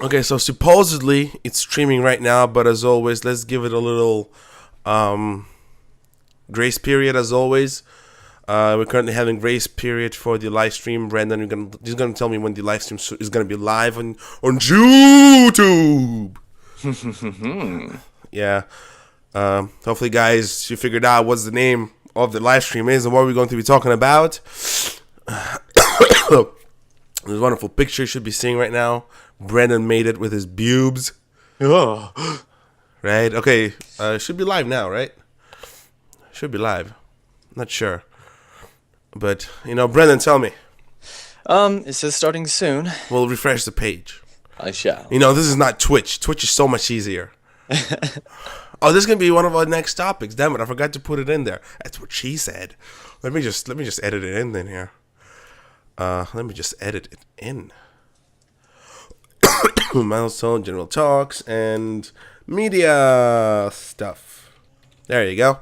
Okay, so supposedly it's streaming right now, but as always, let's give it a little grace period. As always, we're currently having grace period for the live stream. Brandon, he's gonna tell me when the live stream is gonna be live on YouTube. Yeah. Hopefully, guys, you figured out what's the name of the live stream is and what we're going to be talking about. There's a wonderful picture you should be seeing right now. Brandon made it with his pubes. Oh. Right? Okay. Should be live now, right? Should be live. Not sure. But, Brandon, tell me. It says starting soon. We'll refresh the page. I shall. This is not Twitch. Twitch is so much easier. Oh, this is going to be one of our next topics. Damn it, I forgot to put it in there. That's what she said. Let me just edit it in here. Let me just edit it in. Milestone, general talks, and media stuff. There you go.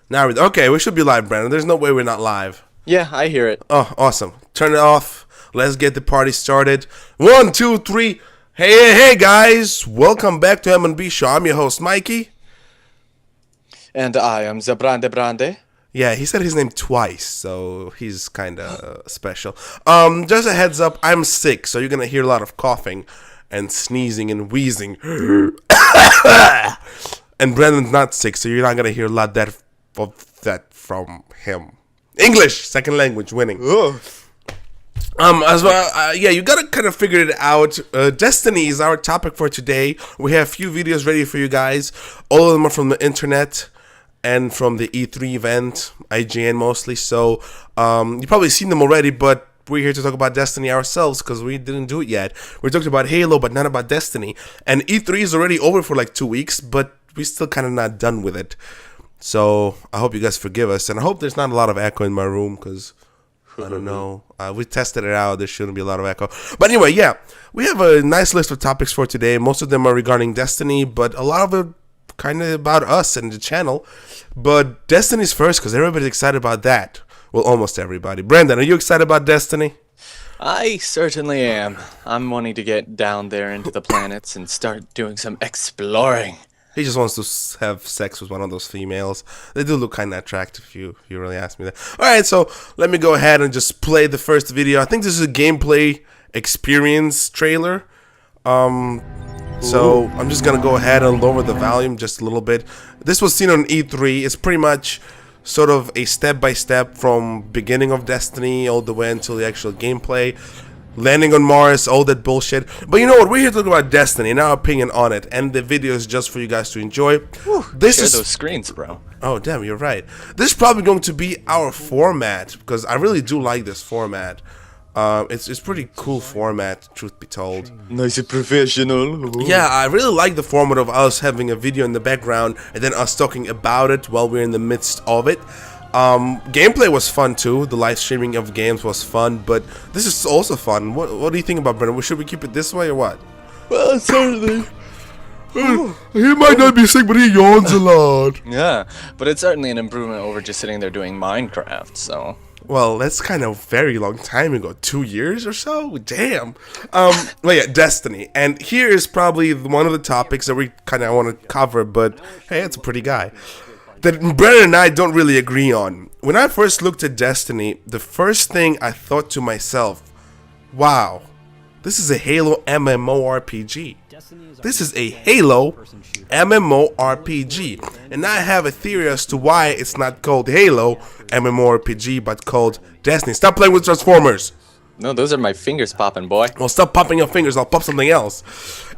Now we should be live, Brandon. There's no way we're not live. Yeah, I hear it. Oh, awesome. Turn it off. Let's get the party started. 1, 2, 3. Hey, guys. Welcome back to M&B Show. I'm your host, Mikey. And I am Zabrande Brande. Yeah, he said his name twice, so he's kind of special. Just a heads up, I'm sick, so you're going to hear a lot of coughing and sneezing and wheezing. And Brandon's not sick, so you're not going to hear a lot of that from him. English, second language, winning. Ugh. As well, you gotta kind of figure it out. Destiny is our topic for today. We have a few videos ready for you guys. All of them are from the internet and from the E3 event, IGN mostly. So you've probably seen them already, but we're here to talk about Destiny ourselves because we didn't do it yet. We talked about Halo, but not about Destiny. And E3 is already over for like 2 weeks, but we're still kind of not done with it. So I hope you guys forgive us, and I hope there's not a lot of echo in my room because I don't know. We tested it out. There shouldn't be a lot of echo. But anyway, yeah, we have a nice list of topics for today. Most of them are regarding Destiny, but a lot of it kind of about us and the channel. But Destiny's first because everybody's excited about that. Well, almost everybody. Brandon, are you excited about Destiny? I certainly am. I'm wanting to get down there into the planets and start doing some exploring. He just wants to have sex with one of those females. They do look kind of attractive if you really ask me that. Alright, so let me go ahead and just play the first video. I think this is a gameplay experience trailer. So I'm just going to go ahead and lower the volume just a little bit. This was seen on E3. It's pretty much sort of a step-by-step from beginning of Destiny all the way until the actual gameplay. Landing on Mars, all that bullshit. But you know what? We're here to talk about Destiny and our opinion on it. And the video is just for you guys to enjoy. Whew, share those screens, bro. Oh, damn, you're right. This is probably going to be our format because I really do like this format. It's pretty cool format, truth be told. Nice and professional. Yeah, I really like the format of us having a video in the background and then us talking about it while we're in the midst of it. Gameplay was fun too. The live streaming of games was fun, but this is also fun. What do you think about Brennan? Should we keep it this way or what? Well, certainly. He might not be sick, but he yawns a lot. Yeah, but it's certainly an improvement over just sitting there doing Minecraft, so. Well, that's kind of very long time ago. 2 years or so? Damn. Well, yeah, Destiny. And here is probably one of the topics that we kind of want to cover, but hey, it's a pretty guy. That Brennan and I don't really agree on. When I first looked at Destiny, the first thing I thought to myself, wow, this is a Halo MMORPG. This is a Halo MMORPG. And I have a theory as to why it's not called Halo MMORPG, but called Destiny. Stop playing with Transformers. No, those are my fingers popping, boy. Well, stop popping your fingers. I'll pop something else.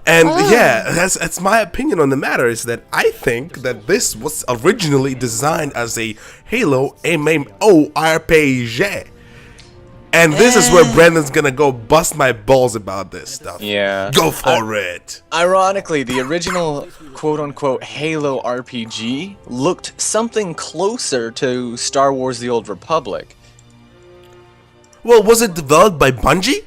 And yeah, that's my opinion on the matter, is that I think that this was originally designed as a Halo MMORPG. And this is where Brandon's gonna go bust my balls about this stuff. Yeah. Go for it. Ironically, the original quote-unquote Halo RPG looked something closer to Star Wars The Old Republic. Well, was it developed by Bungie?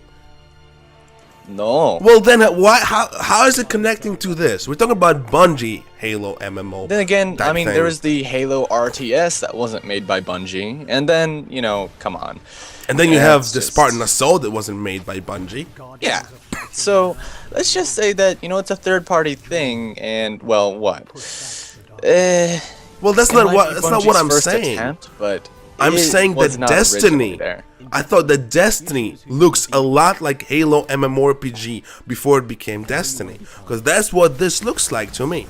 No. Well, then why? How is it connecting to this? We're talking about Bungie Halo MMO. Then again, I mean, thing. there was the Halo RTS that wasn't made by Bungie, and then, come on. And then you have the Spartan Assault that wasn't made by Bungie. Yeah. So let's just say that it's a third-party thing, and well, what? Eh, Well, that's it not might what be that's not Bungie's what I'm first saying. attempt, but I'm it saying was that not originally Destiny. there. I thought that Destiny looks a lot like Halo MMORPG before it became Destiny, because that's what this looks like to me.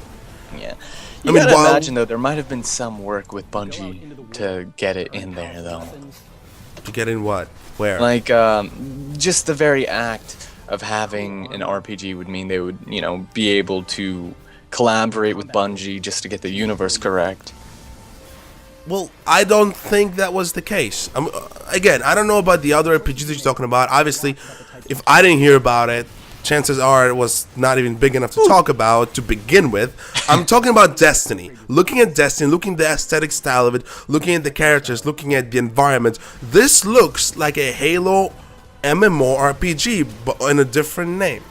Yeah. I You mean, gotta while- imagine though, there might have been some work with Bungie to get it in there though. To get in what? Where? Like, just the very act of having an RPG would mean they would, be able to collaborate with Bungie just to get the universe correct. Well, I don't think that was the case. Again, I don't know about the other RPGs that you're talking about. Obviously, if I didn't hear about it, chances are it was not even big enough to talk about to begin with. I'm talking about Destiny. Looking at Destiny, looking at the aesthetic style of it, looking at the characters, looking at the environment. This looks like a Halo MMORPG, but in a different name.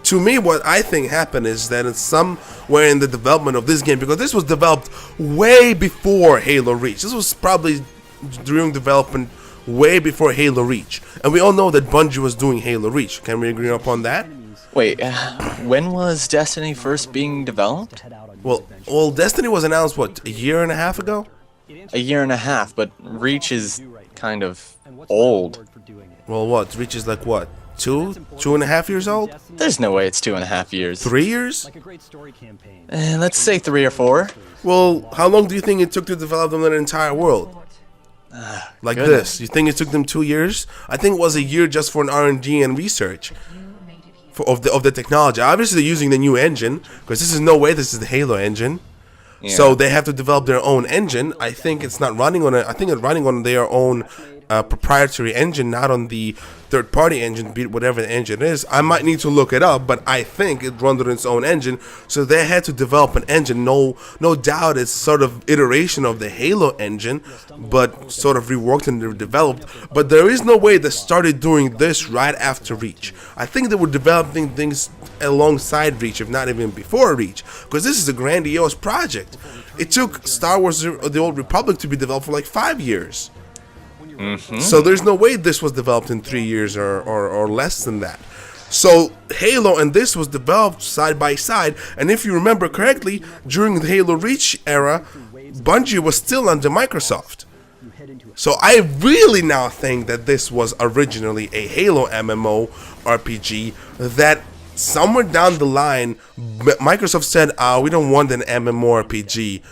To me, what I think happened is that it's somewhere in the development of this game, because this was developed way before Halo Reach. This was probably during development way before Halo Reach. And we all know that Bungie was doing Halo Reach. Can we agree upon that? Wait, when was Destiny first being developed? Well, Destiny was announced, what, a year and a half ago? A year and a half, but Reach is kind of old. Well, what? Reach is like what? 2.5 years old? There's no way it's 2.5 years. 3 years? Let's say 3 or 4. Well, how long do you think it took to develop them in an entire world? Like goodness. this. You think it took them 2 years? I think it was a year just for an R&D and research of the technology. Obviously, they're using the new engine, because this is no way this is the Halo engine. Yeah. So they have to develop their own engine. I think it's not running on I think it's running on their own proprietary engine, not on the third-party engine, be it whatever the engine is. I might need to look it up, but I think it runs on its own engine. So they had to develop an engine. No doubt it's sort of iteration of the Halo engine, but sort of reworked and developed. But there is no way they started doing this right after Reach. I think they were developing things alongside Reach, if not even before Reach, because this is a grandiose project. It took Star Wars: The Old Republic to be developed for like 5 years. So there's no way this was developed in 3 years or less than that. So Halo and this was developed side by side, and if you remember correctly, during the Halo Reach era, Bungie was still under Microsoft. So I really now think that this was originally a Halo MMO RPG that somewhere down the line, Microsoft said, we don't want an MMORPG,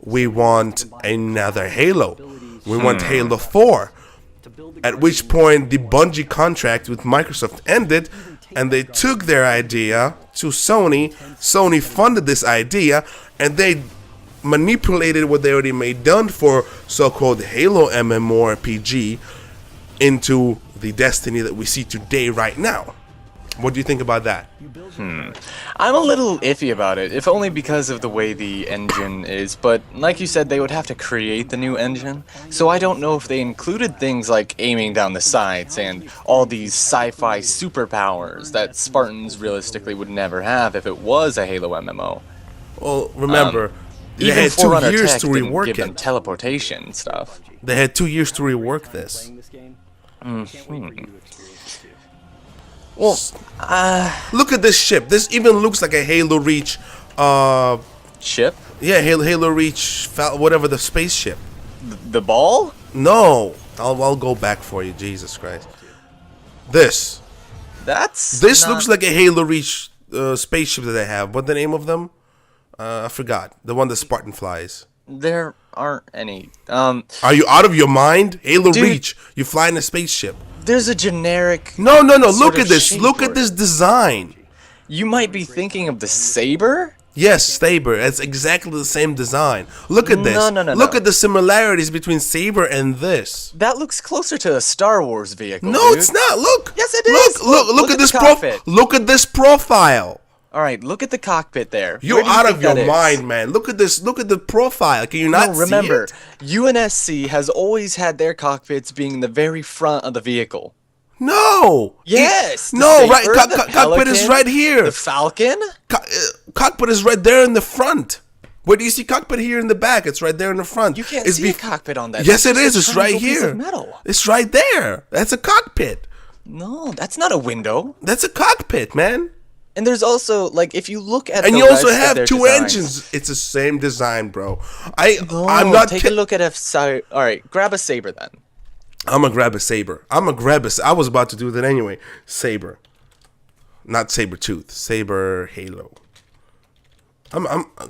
we want another Halo. We want Halo 4. At which point the Bungie contract with Microsoft ended, and they took their idea to Sony. Sony funded this idea, and they manipulated what they already made done for so-called Halo MMORPG into the Destiny that we see today right now. What do you think about that? I'm a little iffy about it, if only because of the way the engine is, but like you said, they would have to create the new engine, so I don't know if they included things like aiming down the sights and all these sci-fi superpowers that Spartans realistically would never have if it was a Halo MMO. Well, remember, they Even had 2 Forerunner years Tech to didn't rework give them it. teleportation stuff. They had 2 years to rework this. Well, Look at this ship. This even looks like a Halo Reach. ship? Yeah, Halo Reach, whatever the spaceship. The ball? No, I'll go back for you. Jesus Christ. This This looks like a Halo Reach spaceship that they have. What's the name of them? I forgot. The one that Spartan flies. There aren't any. Are you out of your mind? Halo Dude. Reach. You fly in a spaceship. There's a generic. No. sort Look of at this. shape Look for at it. this design. You might be thinking of the saber. Yes, Saber. It's exactly the same design. Look at this. No. Look at the similarities between Saber and this. That looks closer to a Star Wars vehicle. No, dude. it's not. Look. Yes, it is. Look at at this the cockpit. Look at this profile. All right, look at the cockpit there. You're Where do you out think of your that is? mind, man. Look at this. Look at the profile. Can you not No, remember, see it? UNSC has always had their cockpits being in the very front of the vehicle. No. Yes. the No, right. Saber, the Cockpit is Pelican, right here. The Falcon. Cockpit is right there in the front. Where do you see cockpit here in the back? It's right there in the front. You can't It's see a cockpit on that. Yes, That's it is. just a It's right triangle piece here. of metal. It's right there. That's a cockpit. No, that's not a window. That's a cockpit, man. And there's also, like, if you look at And the you also rest of have their two designs- engines. It's the same design, bro. No, I'm not. take a look at All right, grab a saber then. I'm gonna grab a saber. I was about to do that anyway. Saber, not saber tooth. Saber Halo. I'm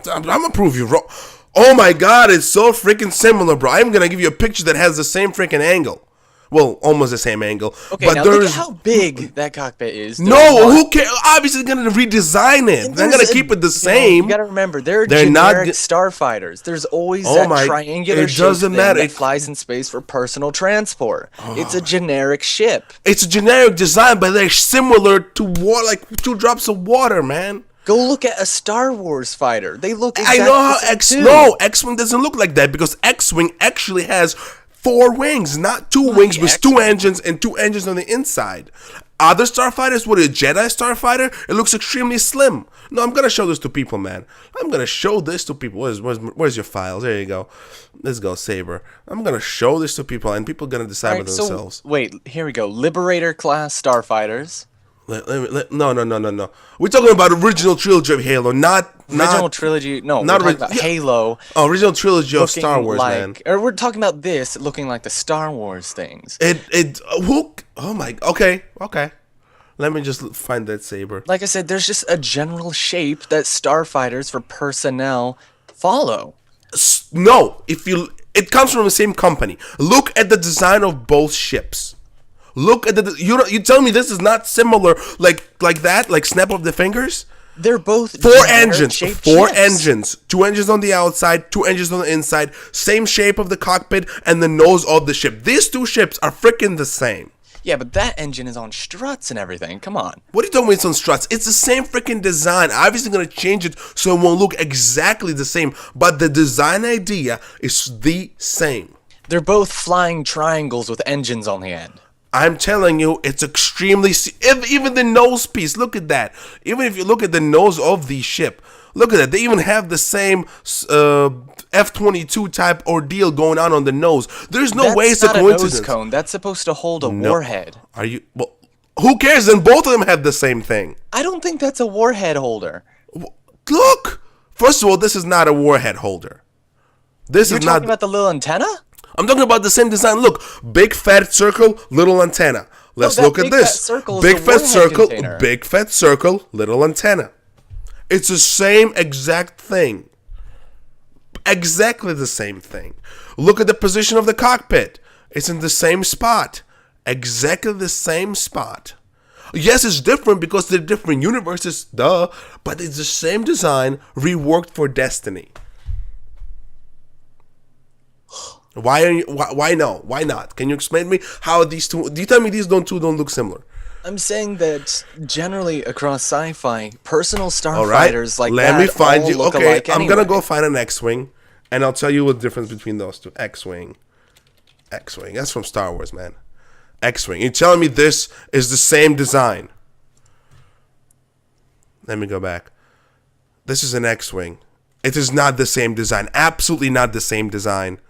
gonna prove you wrong. Oh my god, it's so freaking similar, bro. I'm gonna give you a picture that has the same freaking angle. Well, almost the same angle. Okay, but now look at how big that cockpit is. No, who cares? Obviously, they're gonna redesign it. They're gonna keep it the same. You gotta remember, they're not generic starfighters. There's always that triangular shape thing that flies in space for personal transport. It's a generic ship. It's a generic design, but they're similar to water, like 2 drops of water, man. Go look at a Star Wars fighter. They look exactly I know how X-Wing doesn't look like that because X-Wing actually has 4 wings, not 2 wings with 2 engines and 2 engines on the inside. Other starfighters with a Jedi starfighter, it looks extremely slim. No, I'm gonna show this to people, man. I'm gonna show this to people. Where's your files? There you go. Let's go, Saber. I'm gonna show this to people, and people are gonna decide for themselves. So, wait, here we go. Liberator class starfighters. No. We're talking about original trilogy of Halo, not original trilogy. No, not we're talking about Halo. Oh, original trilogy of Star Wars, man. Or we're talking about this looking like the Star Wars things. Okay. Let me just find that saber. Like I said, there's just a general shape that starfighters for personnel follow. No, it comes from the same company. Look at the design of both ships. Look at you tell me this is not similar like that, like snap of the fingers? They're both 4 engines, 4 engines, 2 engines on the outside, 2 engines on the inside, same shape of the cockpit and the nose of the ship. These 2 ships are freaking the same. Yeah, but that engine is on struts and everything. Come on. What are you talking about? It's on struts. It's the same freaking design. Obviously gonna change it so it won't look exactly the same, but the design idea is the same. They're both flying triangles with engines on the end. I'm telling you, it's extremely... Even the nose piece, look at that. Even if you look at the nose of the ship, look at that. They even have the same F-22 type ordeal going on the nose. There's no way it's a coincidence. That's not a nose cone. That's supposed to hold a warhead. Are you... Well, who cares? Then both of them have the same thing. I don't think that's a warhead holder. Look! First of all, this is not a warhead holder. You're talking about the little antenna? I'm talking about the same design. Look, big fat circle, little antenna. Let's look at this. Big fat circle, little antenna. It's the same exact thing. Exactly the same thing. Look at the position of the cockpit. It's in the same spot. Exactly the same spot. Yes, it's different because they're different universes, duh, but it's the same design reworked for Destiny. Why no? Why not? Can you explain to me how these two? Do you tell me these don't look similar? I'm saying that generally across sci-fi, personal starfighters like Let me find you. Look Okay, alike I'm anyway. gonna go find an X-wing, and I'll tell you what the difference between those two. X-wing. That's from Star Wars, man. X-wing. You're telling me this is the same design? Let me go back. This is an X-wing. It is not the same design. Absolutely not the same design.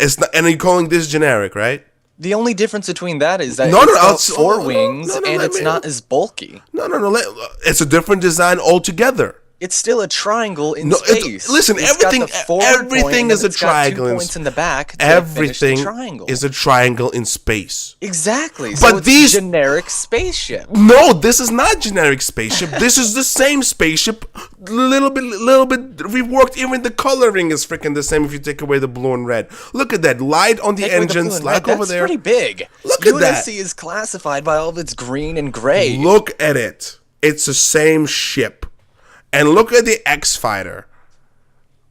It's not, and you're calling this generic, right? The only difference between that is that it's got 4 wings and it's not as bulky. No. It's a different design altogether. It's still a triangle in space. Listen, everything is a triangle. 2 points in the back. Everything is a triangle in space. Exactly. But so it's these generic spaceship. No, this is not generic spaceship. This is the same spaceship, little bit reworked. Even the coloring is freaking the same if you take away the blue and red. Look at that light on the engines, like over there. That's pretty big. Look at that. UNSC is classified by all of its green and gray. Look at it. It's the same ship. And look at the X-Fighter.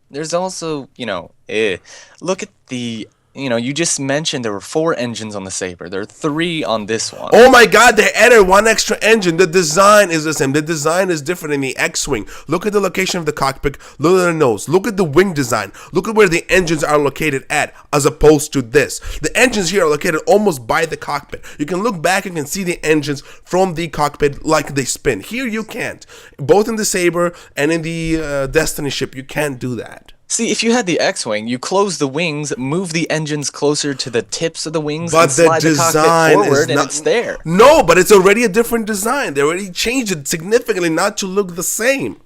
There's also, look at the, you just mentioned there were 4 engines on the Saber. There are 3 on this one. Oh my god, they added 1 extra engine. The design is the same. The design is different in the X-Wing. Look at the location of the cockpit. Look at the nose. Look at the wing design. Look at where the engines are located at, as opposed to this. The engines here are located almost by the cockpit. You can look back and can see the engines from the cockpit like they spin. Here you can't. Both in the Saber and in the Destiny ship, you can't do that. See, if you had the X-wing, you close the wings, move the engines closer to the tips of the wings, But and the slide the cockpit design forward, is and not. it's there. No, but it's already a different design. They already changed it significantly not to look the same.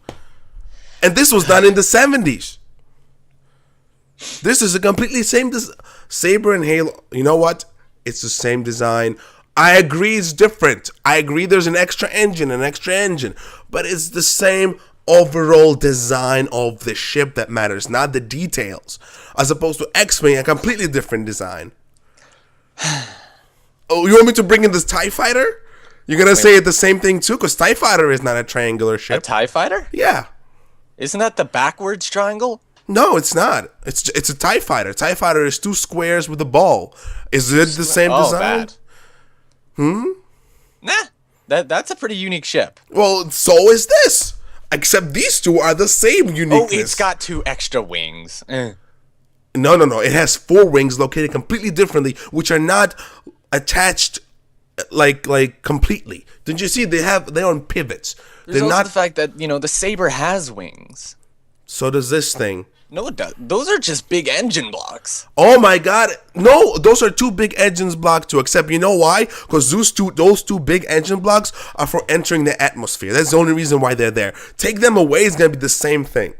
And this was done in the 70s. This is a completely same Saber and Halo. You know what? It's the same design. I agree it's different. I agree there's an extra engine, but it's the same overall design of the ship that matters, not the details. As opposed to X-Wing, a completely different design. Oh, you want me to bring in this TIE Fighter? You're gonna say it the same thing too? Because TIE Fighter is not a triangular A ship. TIE fighter? Yeah. Isn't that the backwards triangle? No, it's not. It's a TIE Fighter. TIE Fighter is two squares with a ball. Is it the same design? Bad. Nah, that's a pretty unique ship. Well, so is this. Except these two are the same uniqueness. Oh, it's got 2 extra wings. No. It has 4 wings located completely differently, which are not attached like completely. Didn't you see they're on pivots? There's They're also not. the fact that, the Saber has wings. So does this thing. No, it does. Those are just big engine blocks. Oh my god. No, those are 2 big engines block too, except you know why? Because those two big engine blocks are for entering the atmosphere. That's the only reason why they're there. Take them away, it's gonna be the same thing.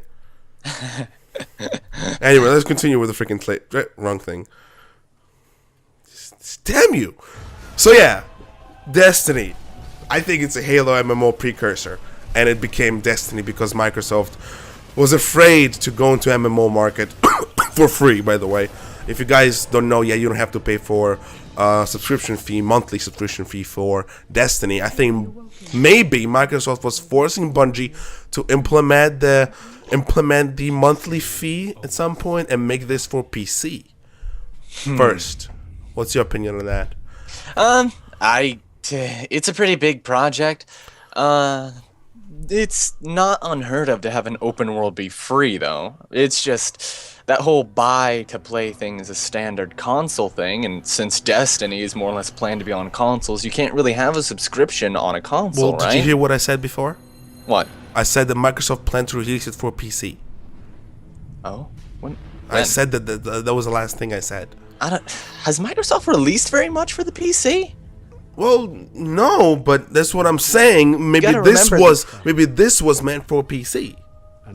Anyway, let's continue with the freaking wrong thing. Damn you. So yeah, Destiny. I think it's a Halo MMO precursor, and it became Destiny because Microsoft was afraid to go into MMO market for free, by the way. If you guys don't know yet, you don't have to pay for monthly subscription fee for Destiny. I think maybe Microsoft was forcing Bungie to implement the monthly fee at some point and make this for PC first. What's your opinion on that? It's a pretty big project. It's not unheard of to have an open world be free, though. It's just that whole buy to play thing is a standard console thing, and since Destiny is more or less planned to be on consoles, you can't really have a subscription on a console, Well, right? did you hear what I said before? What? I said that Microsoft planned to release it for PC. Oh? When? I said that was the last thing I said. Has Microsoft released very much for the PC? Well, no, but that's what I'm saying. Maybe this was meant for PC.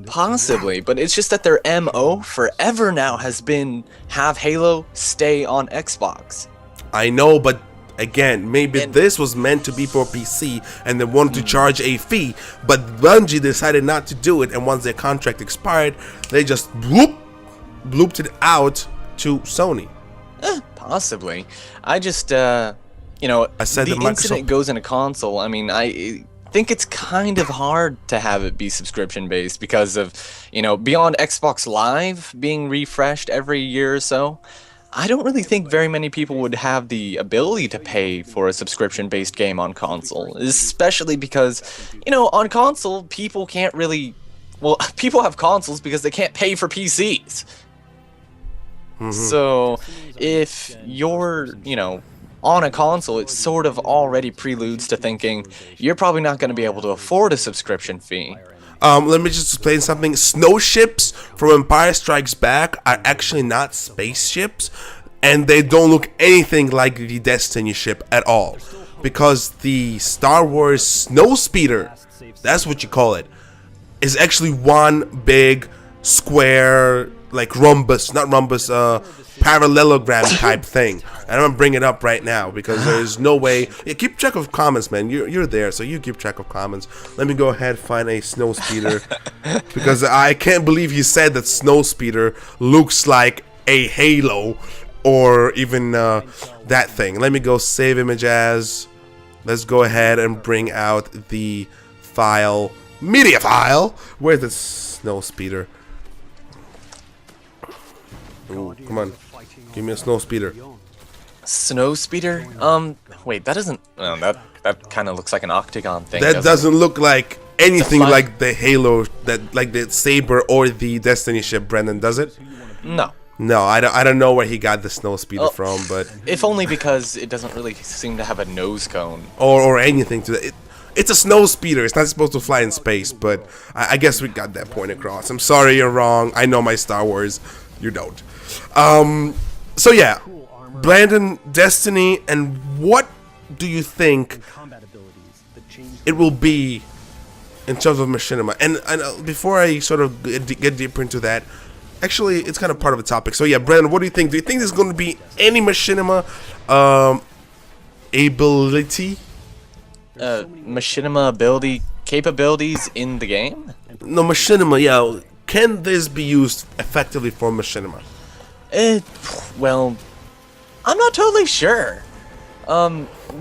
Possibly, but it's just that their MO forever now has been have Halo stay on Xbox. I know, but again, maybe this was meant to be for PC and they wanted to charge a fee, but Bungie decided not to do it, and once their contract expired, they just blooped it out to Sony. Possibly. I just, I said the that Microsoft incident goes in a console. I mean, I think it's kind of hard to have it be subscription based because of, beyond Xbox Live being refreshed every year or so, I don't really think very many people would have the ability to pay for a subscription based game on console, especially because, on console, people can't really, people have consoles because they can't pay for PCs. So if you're, on a console, it sort of already preludes to thinking you're probably not going to be able to afford a subscription fee. Let me just explain something. Snow ships from Empire Strikes Back are actually not spaceships, and they don't look anything like the Destiny ship at all. Because the Star Wars Snow Speeder, that's what you call it, is actually one big square, like parallelogram type thing. And I'm gonna bring it up right now because there's no way. Yeah, keep track of comments, man. You're there, so you keep track of comments. Let me go ahead and find a snow speeder because I can't believe you said that snow speeder looks like a Halo or even that thing. Let me go save image as. Let's go ahead and bring out the file, media file. Where's the snow speeder? Ooh, come on, give me a snow speeder. Snow speeder? Wait, that doesn't. That kind of looks like an octagon thing. That doesn't look like anything flag. like the Halo, like the Saber or the Destiny ship, Brendan, does it? No. No, I don't know where he got the snow speeder from, but If only because it doesn't really seem to have a nose cone. or anything to that. It's a snow speeder. It's not supposed to fly in space, but I guess we got that point across. I'm sorry you're wrong. I know my Star Wars. You don't. So yeah, Brandon, Destiny, and what do you think it will be in terms of Machinima? And before I sort of get deeper into that, actually, it's kind of part of the topic. So yeah, Brandon, what do you think? Do you think there's going to be any Machinima ability? Machinima ability capabilities in the game? No, Machinima, yeah. Can this be used effectively for Machinima? Well, I'm not totally sure.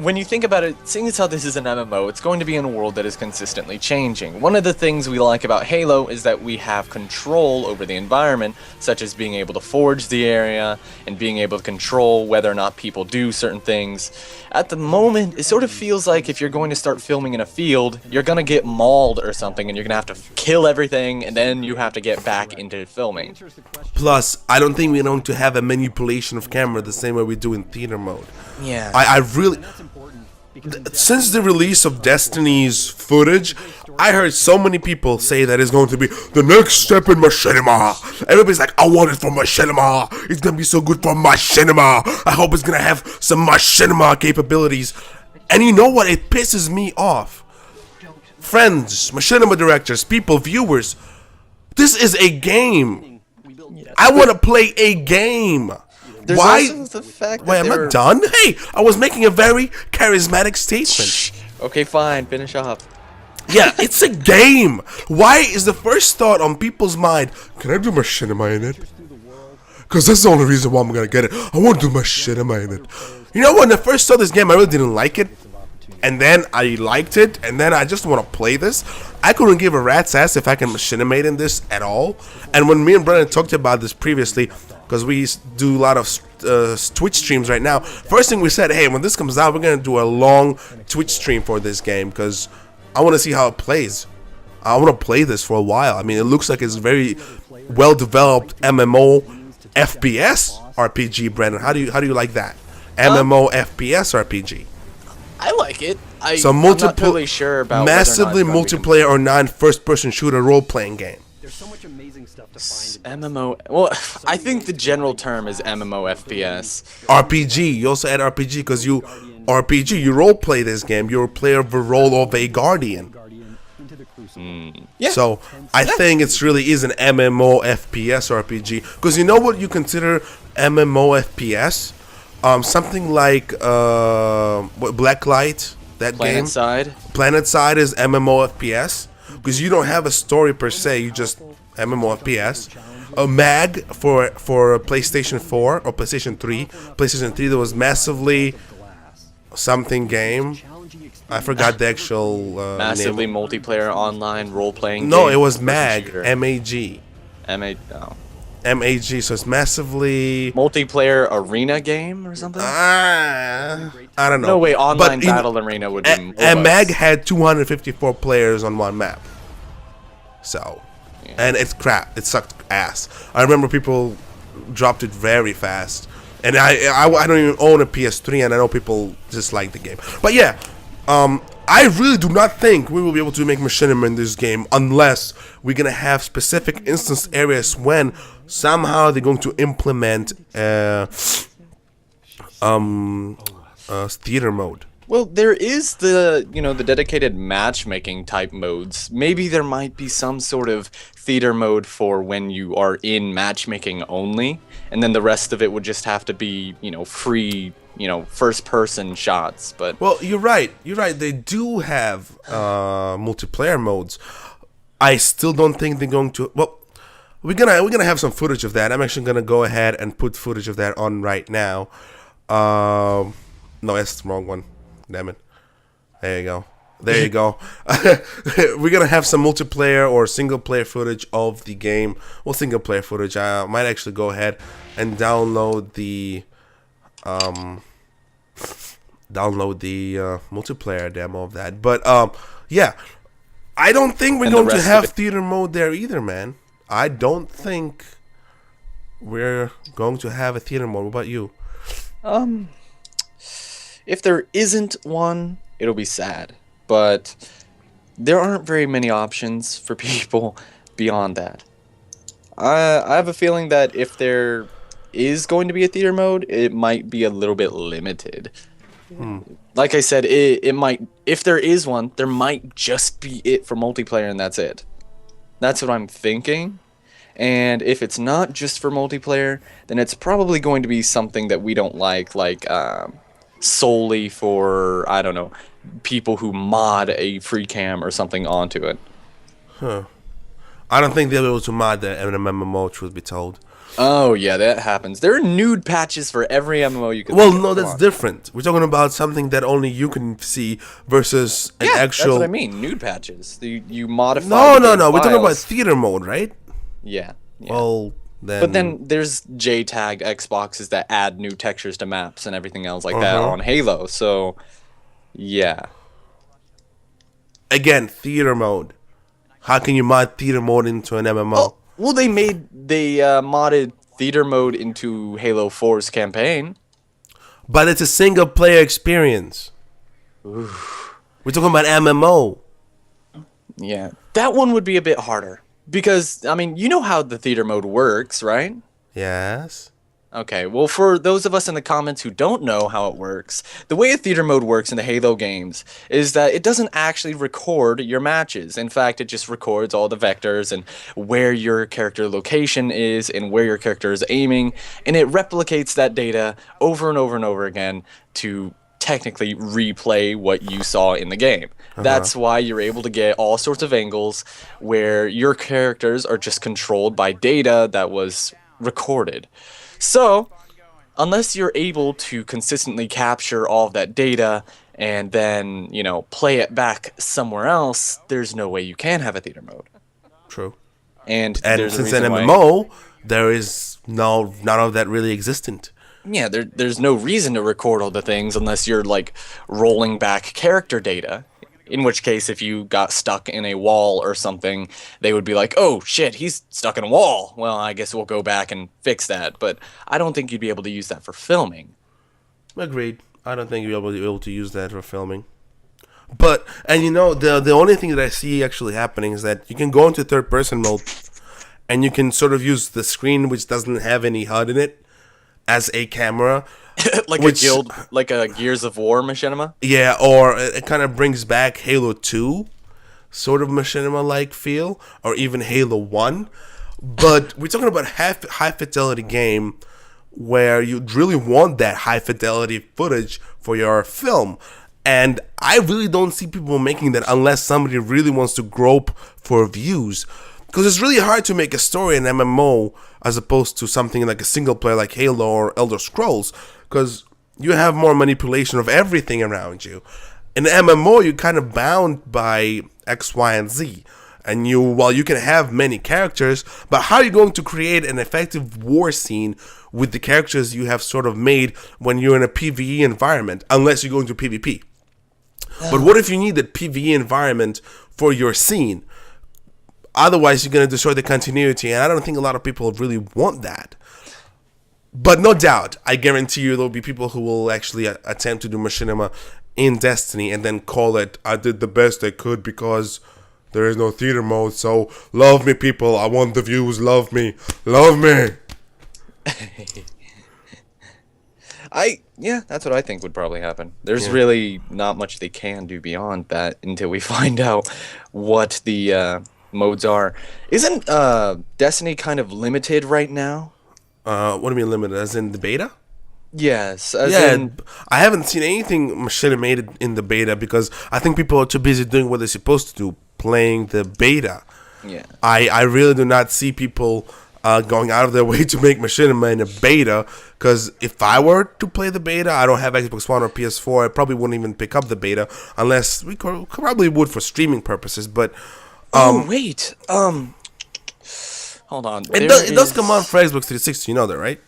When you think about it, seeing as how this is an MMO, it's going to be in a world that is consistently changing. One of the things we like about Halo is that we have control over the environment, such as being able to forge the area and being able to control whether or not people do certain things. At the moment, it sort of feels like if you're going to start filming in a field, you're going to get mauled or something and you're going to have to kill everything and then you have to get back into filming. Plus, I don't think we're going to have a manipulation of camera the same way we do in theater mode. Yeah. I really... Since the release of Destiny's footage, I heard so many people say that it's going to be the next step in Machinima. Everybody's like, I want it for Machinima. It's going to be so good for Machinima. I hope it's going to have some Machinima capabilities. And you know what? It pisses me off. Friends, Machinima directors, people, viewers, this is a game. I want to play a game. There's Why? also the fact that Wait, I'm not done. Hey, I was making a very charismatic statement. Okay, fine. Finish up. Yeah, it's a game. Why is the first thought on people's mind, can I do Machinima in it? Because that's the only reason why I'm going to get it. I want to do Machinima in it. You know, when I first saw this game, I really didn't like it. And then I liked it. And then I just want to play this. I couldn't give a rat's ass if I can Machinima in this at all. And when me and Brennan talked about this previously, because we do a lot of Twitch streams right now, first thing we said, hey, when this comes out, we're going to do a long Twitch stream for this game because I want to see how it plays. I want to play this for a while. I mean, it looks like it's very well-developed MMO FPS RPG, Brandon. How do you like that? MMO FPS RPG. I like it. So I'm not totally sure about massively multiplayer or non-first-person shooter role-playing game. There's so much amazing stuff to find. MMO. Well, I think the general term is MMO FPS. RPG. You also add RPG because you role play this game. You're a player of the role of a guardian. Yeah. So I think it's really is an MMO FPS RPG because you know what you consider MMO FPS? Something like Blacklight. That game. PlanetSide is MMO FPS. Because you don't have a story per se, you just MMO FPS. A mag for PlayStation 4 or PlayStation 3. PlayStation 3 there was massively something game. I forgot the actual massively name. Multiplayer online role-playing No, game. it was MAG. M-A-G. No. M-A-G, so it's massively... Multiplayer arena game or something? I don't know. No way, online battle arena would be... And MAG had 254 players on one map. So... Yeah. And it's crap. It sucked ass. I remember people dropped it very fast. And I don't even own a PS3, and I know people dislike the game. But yeah, I really do not think we will be able to make Machinima in this game unless we're going to have specific instance areas when somehow they're going to implement theater mode. Well, there is the dedicated matchmaking type modes. Maybe there might be some sort of theater mode for when you are in matchmaking only, and then the rest of it would just have to be, free, first-person shots. But well, you're right. They do have multiplayer modes. I still don't think they're going to. Well, we're gonna have some footage of that. I'm actually gonna go ahead and put footage of that on right now. No, that's the wrong one. Damn it. There you go. We're gonna have some multiplayer or single player footage of the game. Well, single player footage. I might actually go ahead and download the multiplayer demo of that. But yeah, I don't think we're going to have theater mode there either, man. I don't think we're going to have a theater mode. What about you? If there isn't one, it'll be sad. but there aren't very many options for people beyond that. I have a feeling that if there is going to be a theater mode, it might be a little bit limited. Like I said, it might, if there is one, there might just be it for multiplayer and that's it. That's what I'm thinking. And if it's not just for multiplayer, then it's probably going to be something that we don't like solely for, I don't know, people who mod a free cam or something onto it. I don't think they'll be able to mod the MMO, truth be told. Oh, yeah, that happens. There are nude patches for every MMO you can Well, think of. no, that's different. We're talking about something that only you can see versus an actual... that's what I mean, nude patches. You modify No. the We're talking about files. theater mode, right? Yeah. Well, then... But then there's JTAG Xboxes that add new textures to maps and everything else like that on Halo, so... Yeah. Again, theater mode. How can you mod theater mode into an MMO? Oh, well, they modded theater mode into Halo 4's campaign. But it's a single player experience. We're talking about MMO. Yeah, that one would be a bit harder. Because, I mean, you know how the theater mode works, right? Yes. Okay, well, for those of us in the comments who don't know how it works, the way a theater mode works in the Halo games is that it doesn't actually record your matches. In fact, it just records all the vectors and where your character location is and where your character is aiming, and it replicates that data over and over and over again to technically replay what you saw in the game. That's why you're able to get all sorts of angles where your characters are just controlled by data that was recorded. So, unless you're able to consistently capture all of that data and then, you know, play it back somewhere else, there's no way you can have a theater mode. True. And there's since a an reason why, MMO, there is none of that really existent. yeah, there's no reason to record all the things unless you're, like, rolling back character data. In which case, if you got stuck in a wall or something, they would be like, oh, shit, he's stuck in a wall. Well, I guess we'll go back and fix that. But I don't think you'd be able to use that for filming. Agreed. I don't think you'll be able to use that for filming. But, and you know, the only thing that I see actually happening is that you can go into third person mode and you can sort of use the screen, which doesn't have any HUD in it, as a camera. like a Gears of War machinima? Yeah, or it kind of brings back Halo 2, sort of machinima-like feel, or even Halo 1. But we're talking about high-fidelity game where you really want that high-fidelity footage for your film. And I really don't see people making that unless somebody really wants to grope for views. Because it's really hard to make a story in MMO as opposed to something like a single player like Halo or Elder Scrolls. Because you have more manipulation of everything around you. In MMO, you're kind of bound by X, Y, and Z. And while you can have many characters, but how are you going to create an effective war scene with the characters you have sort of made when you're in a PvE environment, unless you're going to PvP? But what if you need that PvE environment for your scene? Otherwise, you're going to destroy the continuity, and I don't think a lot of people really want that. But no doubt, I guarantee you there'll be people who will actually attempt to do machinima in Destiny and then call it, I did the best I could because there is no theater mode, so love me, people. I want the views. Love me. Love me. Yeah, that's what I think would probably happen. There's really not much they can do beyond that until we find out what the modes are. Isn't Destiny kind of limited right now? What do you mean limited? As in the beta? Yes. I haven't seen anything machinimated in the beta because I think people are too busy doing what they're supposed to do, playing the beta. Yeah. I really do not see people going out of their way to make machinima in a beta, because if I were to play the beta, I don't have Xbox One or PS4, I probably wouldn't even pick up the beta unless we probably would for streaming purposes. But wait. Hold on. It does come out for Xbox 360, you know that, right?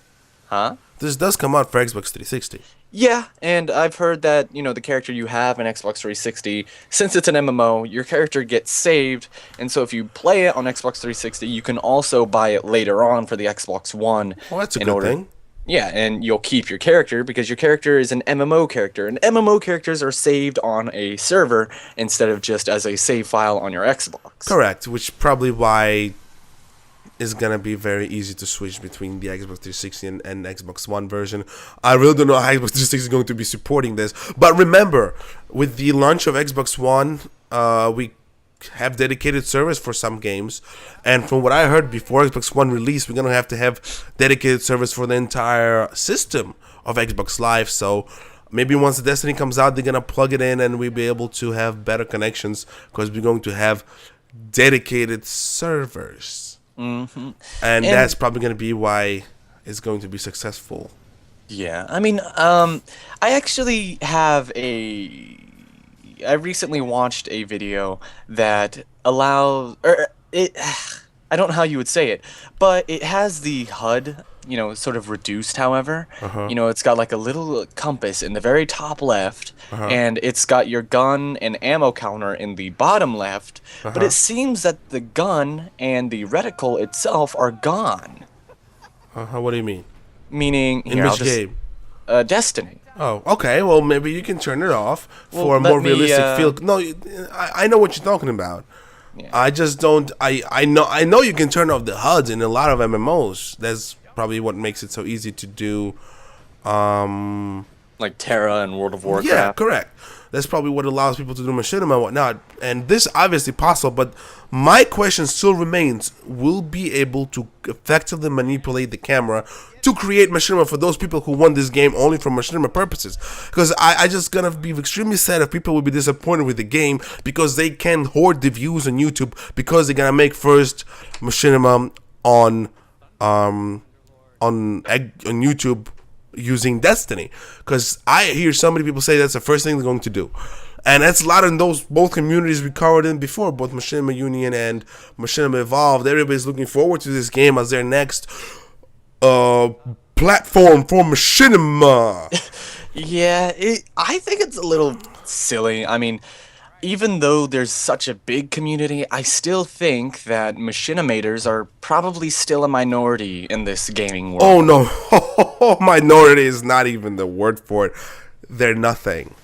Huh? This does come out for Xbox 360. Yeah, and I've heard that, you know, the character you have in Xbox 360, since it's an MMO, your character gets saved, and so if you play it on Xbox 360, you can also buy it later on for the Xbox One. Well, that's a good thing. Yeah, and you'll keep your character because your character is an MMO character, and MMO characters are saved on a server instead of just as a save file on your Xbox. Correct, which probably why it's gonna be very easy to switch between the Xbox 360 and Xbox One version. I really don't know how Xbox 360 is going to be supporting this, but remember, with the launch of Xbox One, we have dedicated servers for some games, and from what I heard before Xbox One release, we're gonna have to have dedicated servers for the entire system of Xbox Live. So maybe once the Destiny comes out, they're gonna plug it in and we'll be able to have better connections because we're going to have dedicated servers. Mm-hmm. And that's probably gonna be why it's going to be successful. Yeah, I mean, I actually have I recently watched a video that allows, or I don't know how you would say it, but it has the HUD, sort of reduced, however. It's got like a little compass in the very top left, and it's got your gun and ammo counter in the bottom left, but it seems that the gun and the reticle itself are gone. What do you mean? Meaning, In which game? Destiny. Oh, okay. Well, maybe you can turn it off for a more realistic feel. No, I know what you're talking about. Yeah. I just don't. I know you can turn off the HUDs in a lot of MMOs. That's probably what makes it so easy to do. Like Terra and World of Warcraft. Yeah, correct. That's probably what allows people to do machinima and whatnot. And this obviously possible, but my question still remains: will be able to effectively manipulate the camera to create machinima for those people who want this game only for machinima purposes? Because I just gonna be extremely sad if people will be disappointed with the game because they can hoard the views on YouTube because they're gonna make first machinima on YouTube using Destiny, because I hear so many people say that's the first thing they're going to do, and that's a lot in those both communities we covered in before, both Machinima Union and Machinima Evolved. Everybody's looking forward to this game as their next platform for Machinima. Yeah, I think it's a little silly. I mean, even though there's such a big community, I still think that machinimators are probably still a minority in this gaming world. Oh no, minority is not even the word for it. They're nothing.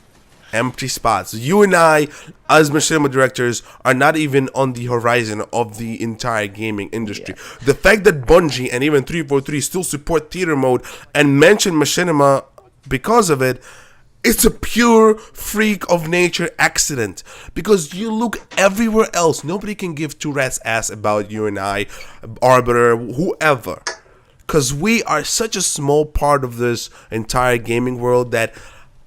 Empty spots. You and I, as machinima directors, are not even on the horizon of the entire gaming industry. Yeah. The fact that Bungie and even 343 still support theater mode and mention machinima because of it, it's a pure freak of nature accident, because you look everywhere else, nobody can give two rats ass about you and I, Arbiter, whoever, because we are such a small part of this entire gaming world that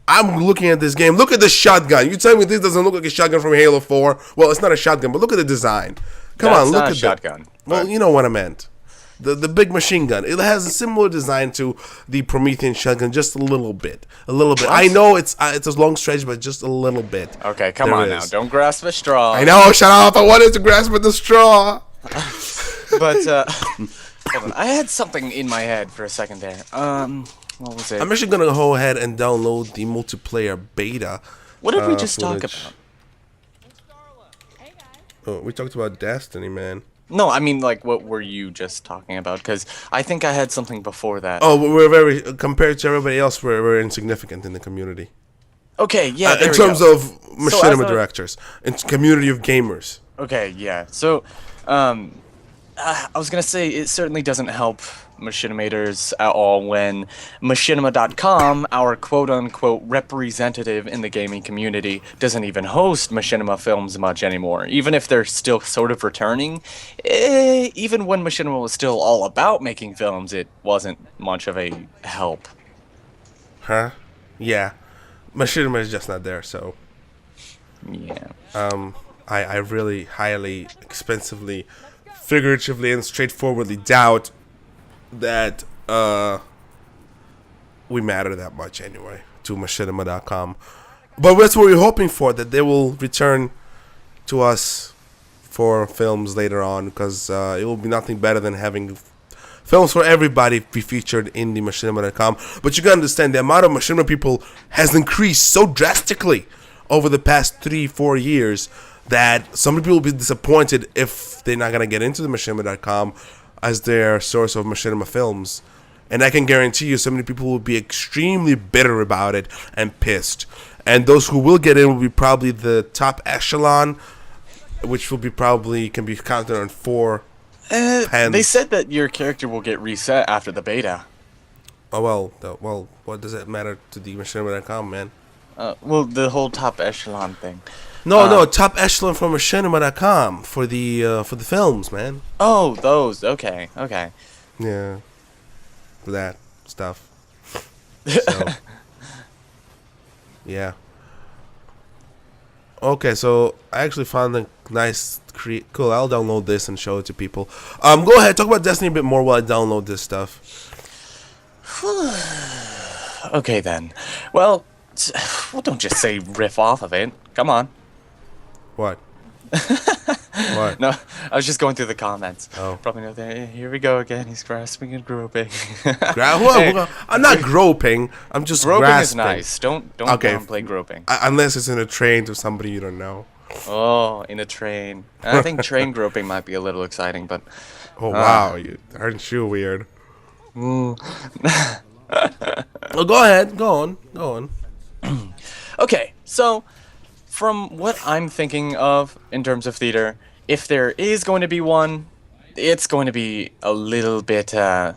I'm looking at this game. Look at the shotgun. You tell me this doesn't look like a shotgun from Halo 4. Well, it's not a shotgun, but look at the design. Come on, look at that. Shotgun. Well, you know what I meant. The big machine gun. It has a similar design to the Promethean shotgun, just a little bit. A little bit. I know it's a long stretch, but just a little bit. Okay, come on now. Don't grasp a straw. I know, shut up. I wanted to grasp at the straw. But, hold on. I had something in my head for a second there. What was it? I'm actually going to go ahead and download the multiplayer beta. What did we just talk about? Oh, we talked about Destiny, man. No, I mean, like, what were you just talking about? Because I think I had something before that. Oh, we're very, compared to everybody else, we're insignificant in the community. Okay, yeah, in terms of machinima directors, in community of gamers. Okay, yeah. So, I was gonna say it certainly doesn't help machinimators at all when Machinima.com, our quote-unquote representative in the gaming community, doesn't even host machinima films much anymore. Even if they're still sort of returning, even when Machinima was still all about making films, it wasn't much of a help. Huh? Yeah. Machinima is just not there, so... Yeah. I really highly, expensively, figuratively, and straightforwardly doubt that we matter that much anyway to Machinima.com. But that's what we're hoping for, that they will return to us for films later on, because it will be nothing better than having films for everybody be featured in the Machinima.com. But you gotta understand, the amount of Machinima people has increased so drastically over the past 3-4 years that some people will be disappointed if they're not gonna get into the Machinima.com as their source of machinima films, And I can guarantee you so many people will be extremely bitter about it and pissed. And those who will get in will be probably the top echelon, which will be probably can be counted on 4 hands. They said that your character will get reset after the beta. Oh, well, what does it matter to the Machinima.com, man? Well, the whole top echelon thing. No, top echelon from Machinima.com for the films, man. Oh, those. Okay. Yeah, for that stuff. So, yeah. Okay, so I actually found a nice, cool. I'll download this and show it to people. Go ahead, talk about Destiny a bit more while I download this stuff. Okay then. Well, don't just say riff off of it. Come on. What? What? No, I was just going through the comments. Oh. Probably know that. Here we go again. He's grasping and groping. Well, I'm not groping. I'm just Groping grasping. is nice. Don't Okay. downplay groping. Unless it's in a train to somebody you don't know. Oh, in a train. I think train groping might be a little exciting, but Oh wow, aren't you weird? Well, go ahead. Go on. okay. So, from what I'm thinking of in terms of theater, if there is going to be one, it's going to be a little bit. I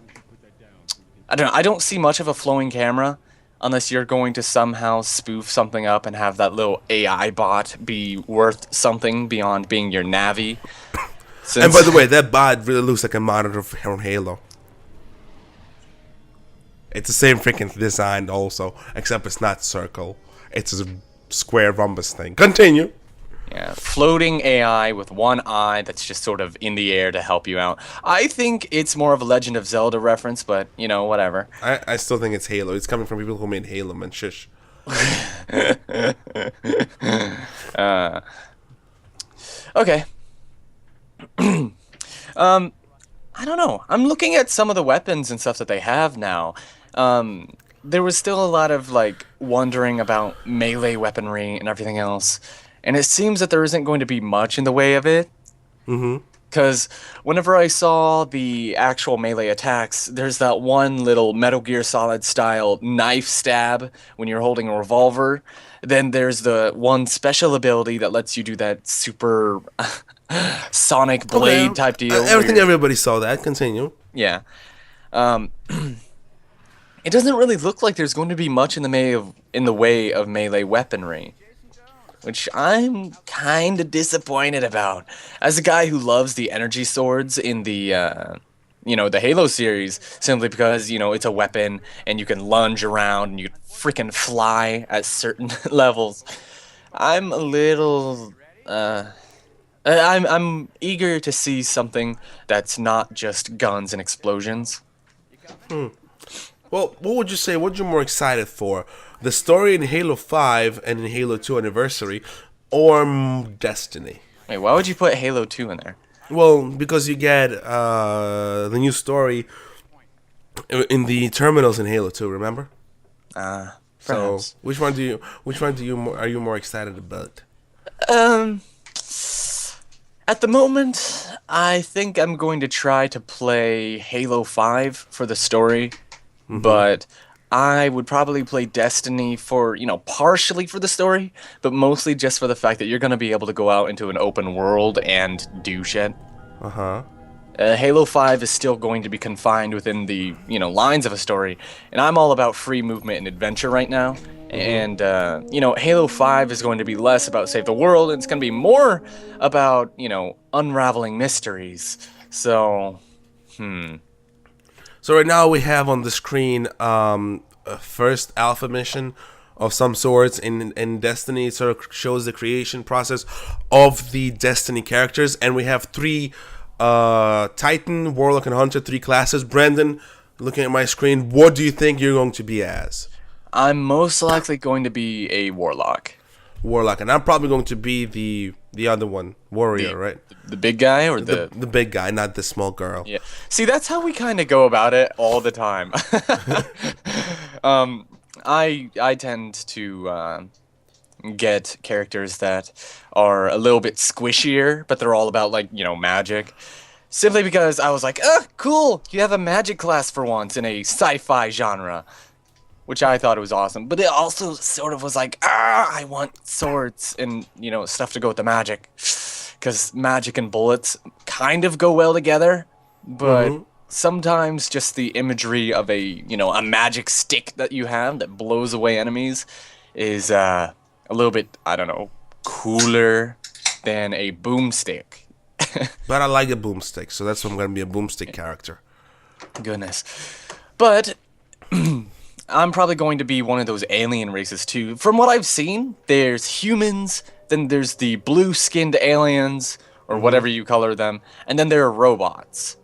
don't know. I don't see much of a flowing camera unless you're going to somehow spoof something up and have that little AI bot be worth something beyond being your Navi. And by the way, that bot really looks like a monitor from Halo. It's the same freaking design also, except it's not circle. It's a square rhombus thing. Continue. Yeah, floating AI with one eye that's just sort of in the air to help you out. I think it's more of a Legend of Zelda reference, but, you know, whatever. I still think it's Halo. It's coming from people who made Halo, man. Shush. Okay. I don't know. I'm looking at some of the weapons and stuff that they have now. There was still a lot of, like, wondering about melee weaponry and everything else. And it seems that there isn't going to be much in the way of it. Mm-hmm. Because whenever I saw the actual melee attacks, there's that one little Metal Gear Solid style knife stab when you're holding a revolver. Then there's the one special ability that lets you do that super sonic blade type deal. Everybody saw that. Continue. Yeah. It doesn't really look like there's going to be much in the way of melee weaponry, which I'm kind of disappointed about. As a guy who loves the energy swords in the the Halo series, simply because, it's a weapon and you can lunge around and you freaking fly at certain levels, I'm a little I'm eager to see something that's not just guns and explosions. Well, what would you say? What you more excited for? The story in Halo 5 and in Halo 2 Anniversary, or Destiny? Wait, why would you put Halo 2 in there? Well, because you get the new story in the terminals in Halo 2. Remember? So, Perhaps. which one are you more excited about? At the moment, I think I'm going to try to play Halo 5 for the story, but I would probably play Destiny for, partially for the story, but mostly just for the fact that you're going to be able to go out into an open world and do shit. Uh-huh. Halo 5 is still going to be confined within the, lines of a story, and I'm all about free movement and adventure right now. And, Halo 5 is going to be less about save the world, and it's going to be more about, unraveling mysteries. So, So right now we have on the screen a first alpha mission of some sorts in Destiny. It sort of shows the creation process of the Destiny characters, and we have 3 Titan, Warlock, and Hunter, 3 classes. Brandon, looking at my screen, what do you think you're going to be as? I'm most likely going to be a Warlock. Warlock, and I'm probably going to be the other one, Warrior, right? The big guy or The big guy, not the small girl. Yeah. See, that's how we kind of go about it all the time. I tend to get characters that are a little bit squishier, but they're all about, magic. Simply because I was like, cool, you have a magic class for once in a sci-fi genre. Which I thought it was awesome. But it also sort of was like, I want swords and, stuff to go with the magic. Because magic and bullets kind of go well together. But sometimes just the imagery of a magic stick that you have that blows away enemies is a little bit, I don't know, cooler than a boomstick. But I like a boomstick, so that's why I'm going to be a boomstick character. Goodness. But I'm probably going to be one of those alien races too. From what I've seen, there's humans, then there's the blue-skinned aliens, or whatever you color them, and then there are robots.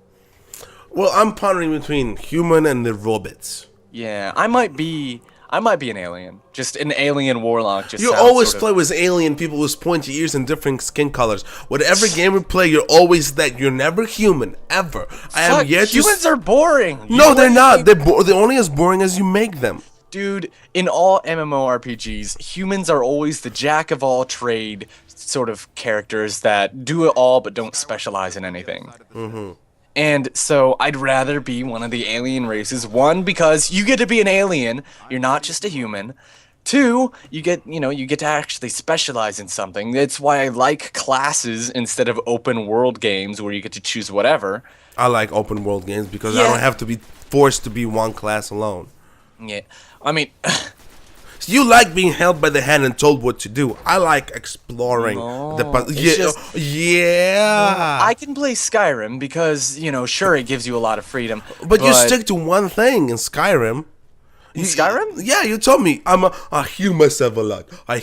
Well, I'm pondering between human and the robots. Yeah, I might be an alien. Just an alien warlock. You always play with alien people with pointy ears and different skin colors. Whatever game we play, you're always that. You're never human, ever. Humans are boring. No, they're not. They're only as boring as you make them. Dude, in all MMORPGs, humans are always the jack of all trade sort of characters that do it all but don't specialize in anything. And so I'd rather be one of the alien races. One, because you get to be an alien. You're not just a human. Two, you get to actually specialize in something. That's why I like classes instead of open world games where you get to choose whatever. I like open world games because I don't have to be forced to be one class alone. Yeah, I mean... You like being held by the hand and told what to do. I like exploring yeah. I can play Skyrim because, sure, it gives you a lot of freedom. But you stick to one thing in Skyrim. Skyrim? Yeah, you told me. I heal myself a lot. I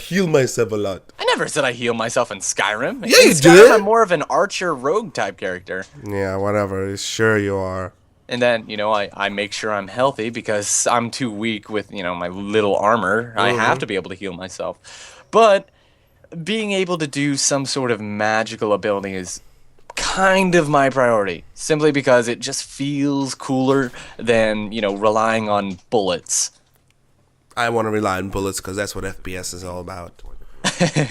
never said I heal myself in Skyrim. Yeah, in you Skyrim, did. I'm more of an archer rogue type character. Yeah, whatever. Sure you are. And then, I make sure I'm healthy because I'm too weak with, my little armor. I have to be able to heal myself. But being able to do some sort of magical ability is kind of my priority. Simply because it just feels cooler than, relying on bullets. I want to rely on bullets because that's what FPS is all about.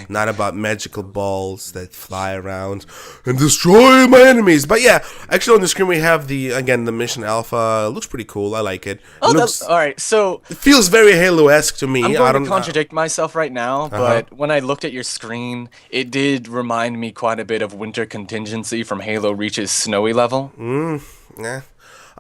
Not about magical balls that fly around and destroy my enemies. But yeah, actually on the screen we have the Mission Alpha. It looks pretty cool. I like it. Alright, so... It feels very Halo-esque to me. I'm going to contradict myself right now, but when I looked at your screen, it did remind me quite a bit of Winter Contingency from Halo Reach's snowy level. Yeah.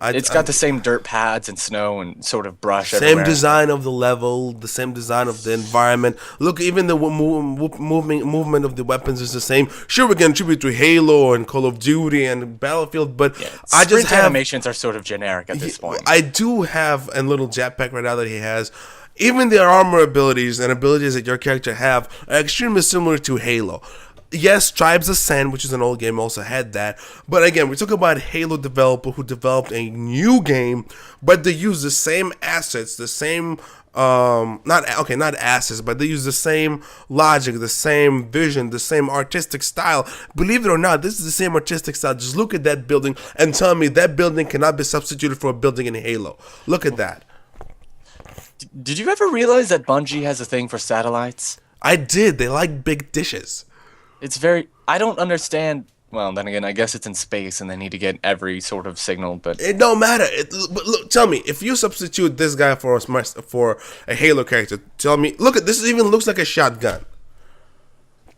It's got the same dirt pads and snow and sort of brush everywhere. Same design of the level, the same design of the environment. Look, even the movement of the weapons is the same. Sure, we can attribute to Halo and Call of Duty and Battlefield, but I just have... animations are sort of generic at this point. I do have a little jetpack right now that he has. Even their armor abilities and abilities that your character have are extremely similar to Halo. Yes, Tribes Ascend, which is an old game, also had that. But again, we're talking about Halo developer who developed a new game, but they use the same assets, the same, not assets, but they use the same logic, the same vision, the same artistic style. Believe it or not, this is the same artistic style. Just look at that building and tell me that building cannot be substituted for a building in Halo. Look at that. Did you ever realize that Bungie has a thing for satellites? I did. They like big dishes. It's very... I don't understand... Well, then again, I guess it's in space and they need to get every sort of signal, but... It don't matter. But look, tell me, if you substitute this guy for a Halo character, tell me... Look, this even looks like a shotgun.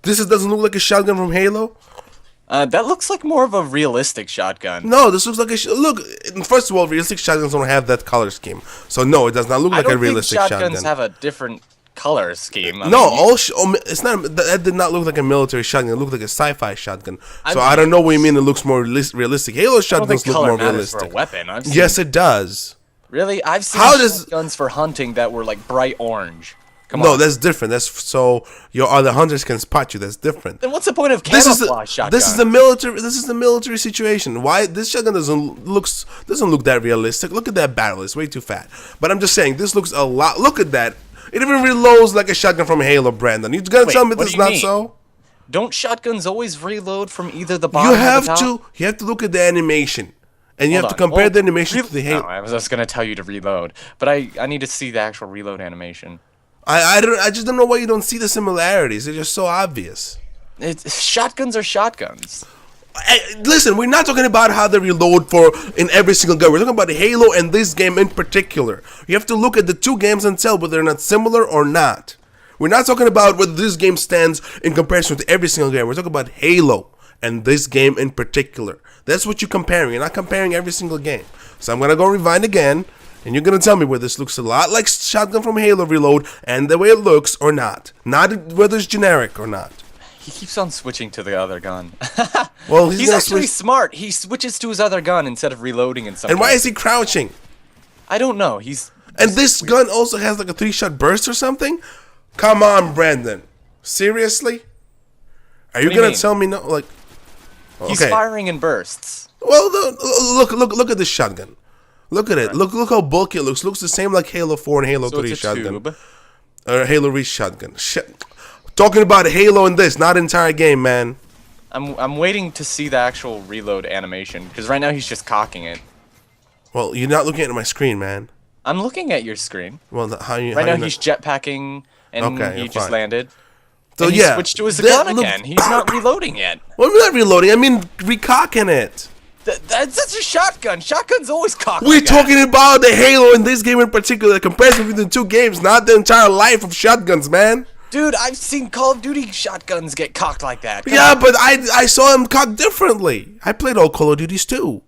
Doesn't look like a shotgun from Halo? That looks like more of a realistic shotgun. No, this looks like a... Look, first of all, realistic shotguns don't have that color scheme. So no, it does not look like a realistic shotgun. Shotguns have a different... color scheme. It's not. That did not look like a military shotgun. It looked like a sci-fi shotgun. So I don't know what you mean. It looks more realistic. Halo shotguns look more realistic. For a weapon. Yes, it does. Really, I've seen shotguns for hunting that were like bright orange. No, that's different. That's so your other hunters can spot you. That's different. Then what's the point of camouflage shotgun? This is the military. This is the military situation. Why this shotgun doesn't look that realistic? Look at that barrel. It's way too fat. But I'm just saying this looks a lot. Look at that. It even reloads like a shotgun from Halo, Brandon. You gonna tell me this is not so? Don't shotguns always reload from either the bottom or the top? You have to look at the animation. And you have to compare the animation to the Halo. No, I was just gonna tell you to reload. But I need to see the actual reload animation. I just don't know why you don't see the similarities. They're just so obvious. Shotguns are shotguns. Listen, we're not talking about how they reload for in every single game. We're talking about Halo and this game in particular. You have to look at the two games and tell whether they're not similar or not. We're not talking about whether this game stands in comparison to every single game. We're talking about Halo and this game in particular. That's what you're comparing. You're not comparing every single game. So I'm going to go rewind again, and you're going to tell me whether this looks a lot like Shotgun from Halo Reload and the way it looks or not. Not whether it's generic or not. He keeps on switching to the other gun. Well, he's actually smart. He switches to his other gun instead of reloading in some And why cases. is he crouching? I don't know. And this gun also has like a 3-shot burst or something? Come on, Brandon. Seriously? Are you going to tell me no? Like, okay. He's firing in bursts. Well, look at this shotgun. Look at it. Right. Look how bulky it looks. Looks the same like Halo 4 and Halo 3 shotgun. Tube. Or Halo Reach shotgun. Shit. Talking about Halo in this, not entire game, man. I'm waiting to see the actual reload animation because right now he's just cocking it. Well, you're not looking at my screen, man. I'm looking at your screen. Well, right now he's jetpacking and he just landed. So and he switched to his gun again. He's not reloading yet. Well, I'm not reloading. I mean, recocking it. That's a shotgun. Shotgun's always cocked. We're talking about the Halo in this game in particular. The comparison between the two games, not the entire life of shotguns, man. Dude, I've seen Call of Duty shotguns get cocked like that. Come on. But I saw them cocked differently. I played all Call of Duties too.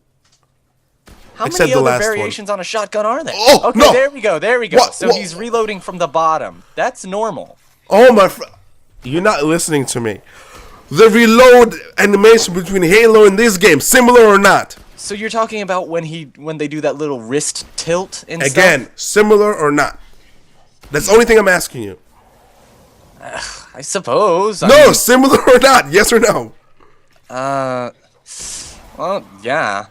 How many other variations on a shotgun are there? Oh, okay, no. There we go. So he's reloading from the bottom. That's normal. Oh, my friend. You're not listening to me. The reload animation between Halo and this game, similar or not? So you're talking about when they do that little wrist tilt and Again, similar or not? That's the only thing I'm asking you. I suppose. No, similar or not? Yes or no? Well, yeah.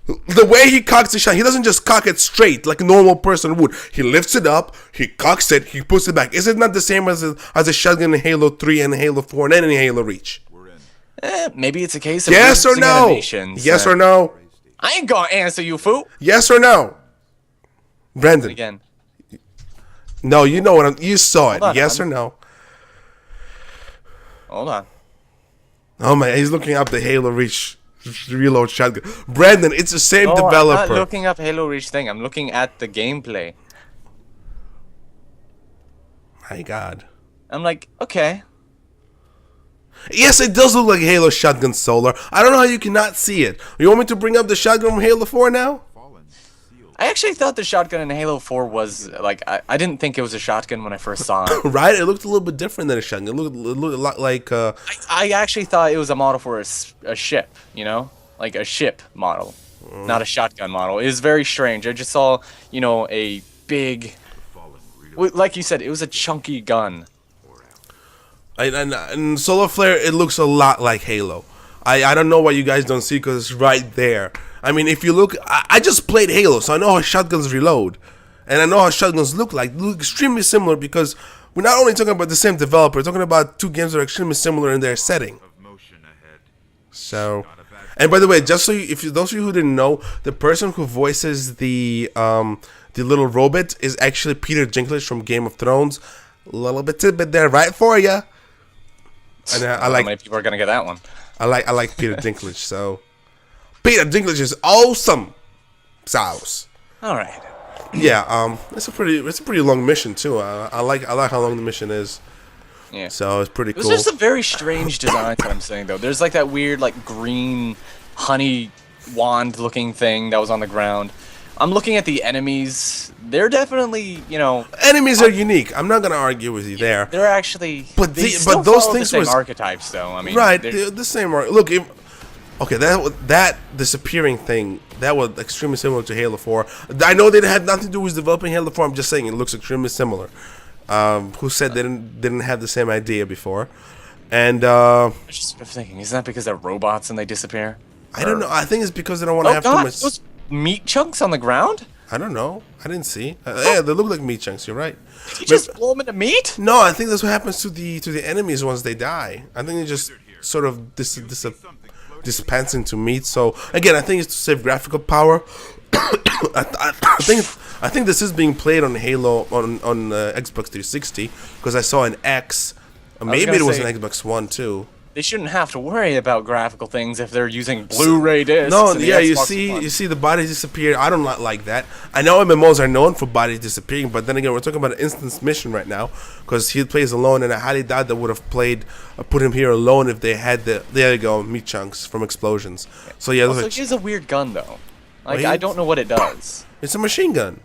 The way he cocks the shot, he doesn't just cock it straight like a normal person would. He lifts it up, he cocks it, he puts it back. Is it not the same as a shotgun in Halo 3 and Halo 4 and any Halo Reach? Maybe it's a case of yes or no? Yes or no? I ain't gonna answer you, fool. Yes or no? Brandon. Again. No, you know what you saw it. Yes or no? Hold on. Oh my, he's looking up the Halo Reach reload shotgun. Brandon, it's the same developer. I'm not looking up Halo Reach thing. I'm looking at the gameplay. My God. I'm like, okay. Yes, it does look like Halo Shotgun Solar. I don't know how you cannot see it. You want me to bring up the shotgun from Halo 4 now? I actually thought the shotgun in Halo 4 was, like, I didn't think it was a shotgun when I first saw it. Right? It looked a little bit different than a shotgun. It looked a lot like... I actually thought it was a model for a ship, you know? Like a ship model, not a shotgun model. It was very strange. I just saw, you know, a big... Like you said, it was a chunky gun. And Solar Flare, it looks a lot like Halo. I don't know why you guys don't see it because it's right there. I mean, if you look, I just played Halo, so I know how shotguns reload, and I know how shotguns look like. They look extremely similar because we're not only talking about the same developer, we're talking about two games that are extremely similar in their setting. So, and by the way, just so you, those of you who didn't know, the person who voices the little robot is actually Peter Dinklage from Game of Thrones. A little bit tidbit there, right for you. And I like. How many people are gonna get that one? I like Peter Dinklage, so Peter Dinklage is awesome. Sauce. All right. Yeah, it's a pretty long mission too. I like how long the mission is. Yeah. So it's pretty cool. It was just a very strange design. That I'm saying though. There's like that weird like green honey wand looking thing that was on the ground. I'm looking at the enemies. They're definitely, you know... Enemies are unique. I'm not going to argue with you there. They're actually... But they still those follow things the were... same archetypes, though. I mean, right, the same... Look, okay, that disappearing thing, that was extremely similar to Halo 4. I know they had nothing to do with developing Halo 4. I'm just saying it looks extremely similar. Who said they didn't have the same idea before? And... I was just sort of thinking, isn't that because they're robots and they disappear? I don't know. I think it's because they don't want to have too much... Those meat chunks on the ground? I don't know. I didn't see. Yeah, they look like meat chunks. You're right. Did you just blow them into meat? No, I think that's what happens to the enemies once they die. I think they just sort of dispense into meat. So again, I think it's to save graphical power. I think this is being played on Halo on Xbox 360 because I saw an X. Maybe it was an Xbox One too. They shouldn't have to worry about graphical things if they're using Blu-ray discs. No, and the yeah, Xbox you One. see the bodies disappear. I don't like that. I know MMOs are known for bodies disappearing, but then again, we're talking about an instance mission right now because he plays alone, and I highly doubt they would have put him here alone if they had there you go, meat chunks from explosions. So yeah, those Also, are he has a weird gun though. Like Well, I don't know what it does. it's a machine gun.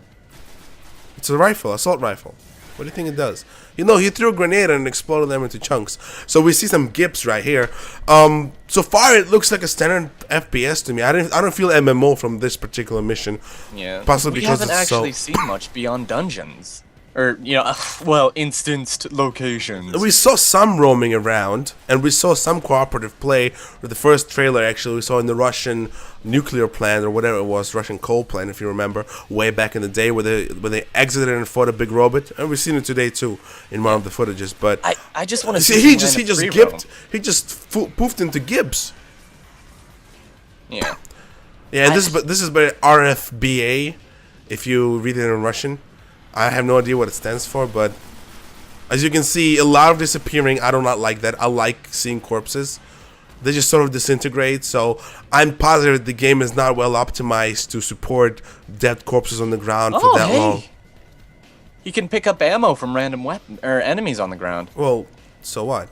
It's a rifle, assault rifle. What do you think it does? You know, he threw a grenade and exploded them into chunks. So we see some gips right here. So far it looks like a standard FPS to me. I don't feel MMO from this particular mission. Yeah, Possibly we because haven't it's actually seen much beyond dungeons, or well, instanced locations. We saw some roaming around, and we saw some cooperative play. With the first trailer, actually, we saw in the Russian nuclear plant or whatever it was, Russian coal plant, if you remember, way back in the day, where they exited and fought a big robot, and we've seen it today too in one of the footages. But I just want to see, see. he just gipped. He just poofed into Gibbs. Yeah. Yeah, and this is by RFBA. If you read it in Russian, I have no idea what it stands for, but as you can see, a lot of disappearing. I do not like that. I like seeing corpses. They just sort of disintegrate. So I'm positive the game is not well optimized to support dead corpses on the ground for that long. You can pick up ammo from random enemies on the ground. Well, so what?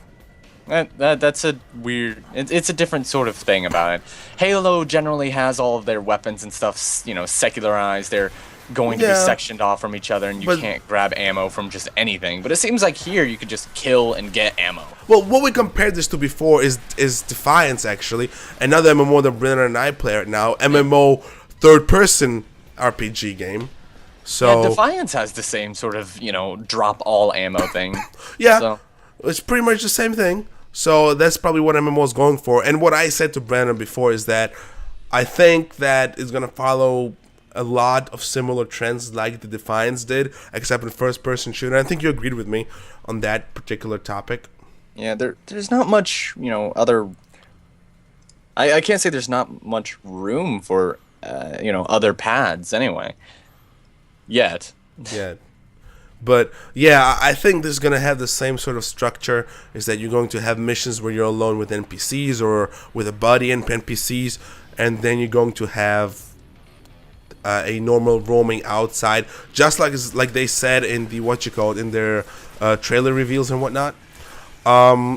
That's a weird. It's a different sort of thing about it. Halo generally has all of their weapons and stuff, secularized. They're going to be sectioned off from each other, and you can't grab ammo from just anything. But it seems like here you could just kill and get ammo. Well, what we compared this to before is Defiance, actually, another MMO that Brennan and I play right now. MMO third-person RPG game. So yeah, Defiance has the same sort of drop all ammo thing. Yeah, So. it's pretty much the same thing. So that's probably what MMO is going for. And what I said to Brandon before is that I think that it's going to follow a lot of similar trends like the Defiance did, except in first-person shooter. I think you agreed with me on that particular topic. Yeah, there's not much, other. I can't say there's not much room for, other paths anyway. Yet. Yeah. But yeah, I think this is going to have the same sort of structure, is that you're going to have missions where you're alone with NPCs or with a buddy and NPCs, and then you're going to have a normal roaming outside, just like they said in the in their trailer reveals and whatnot.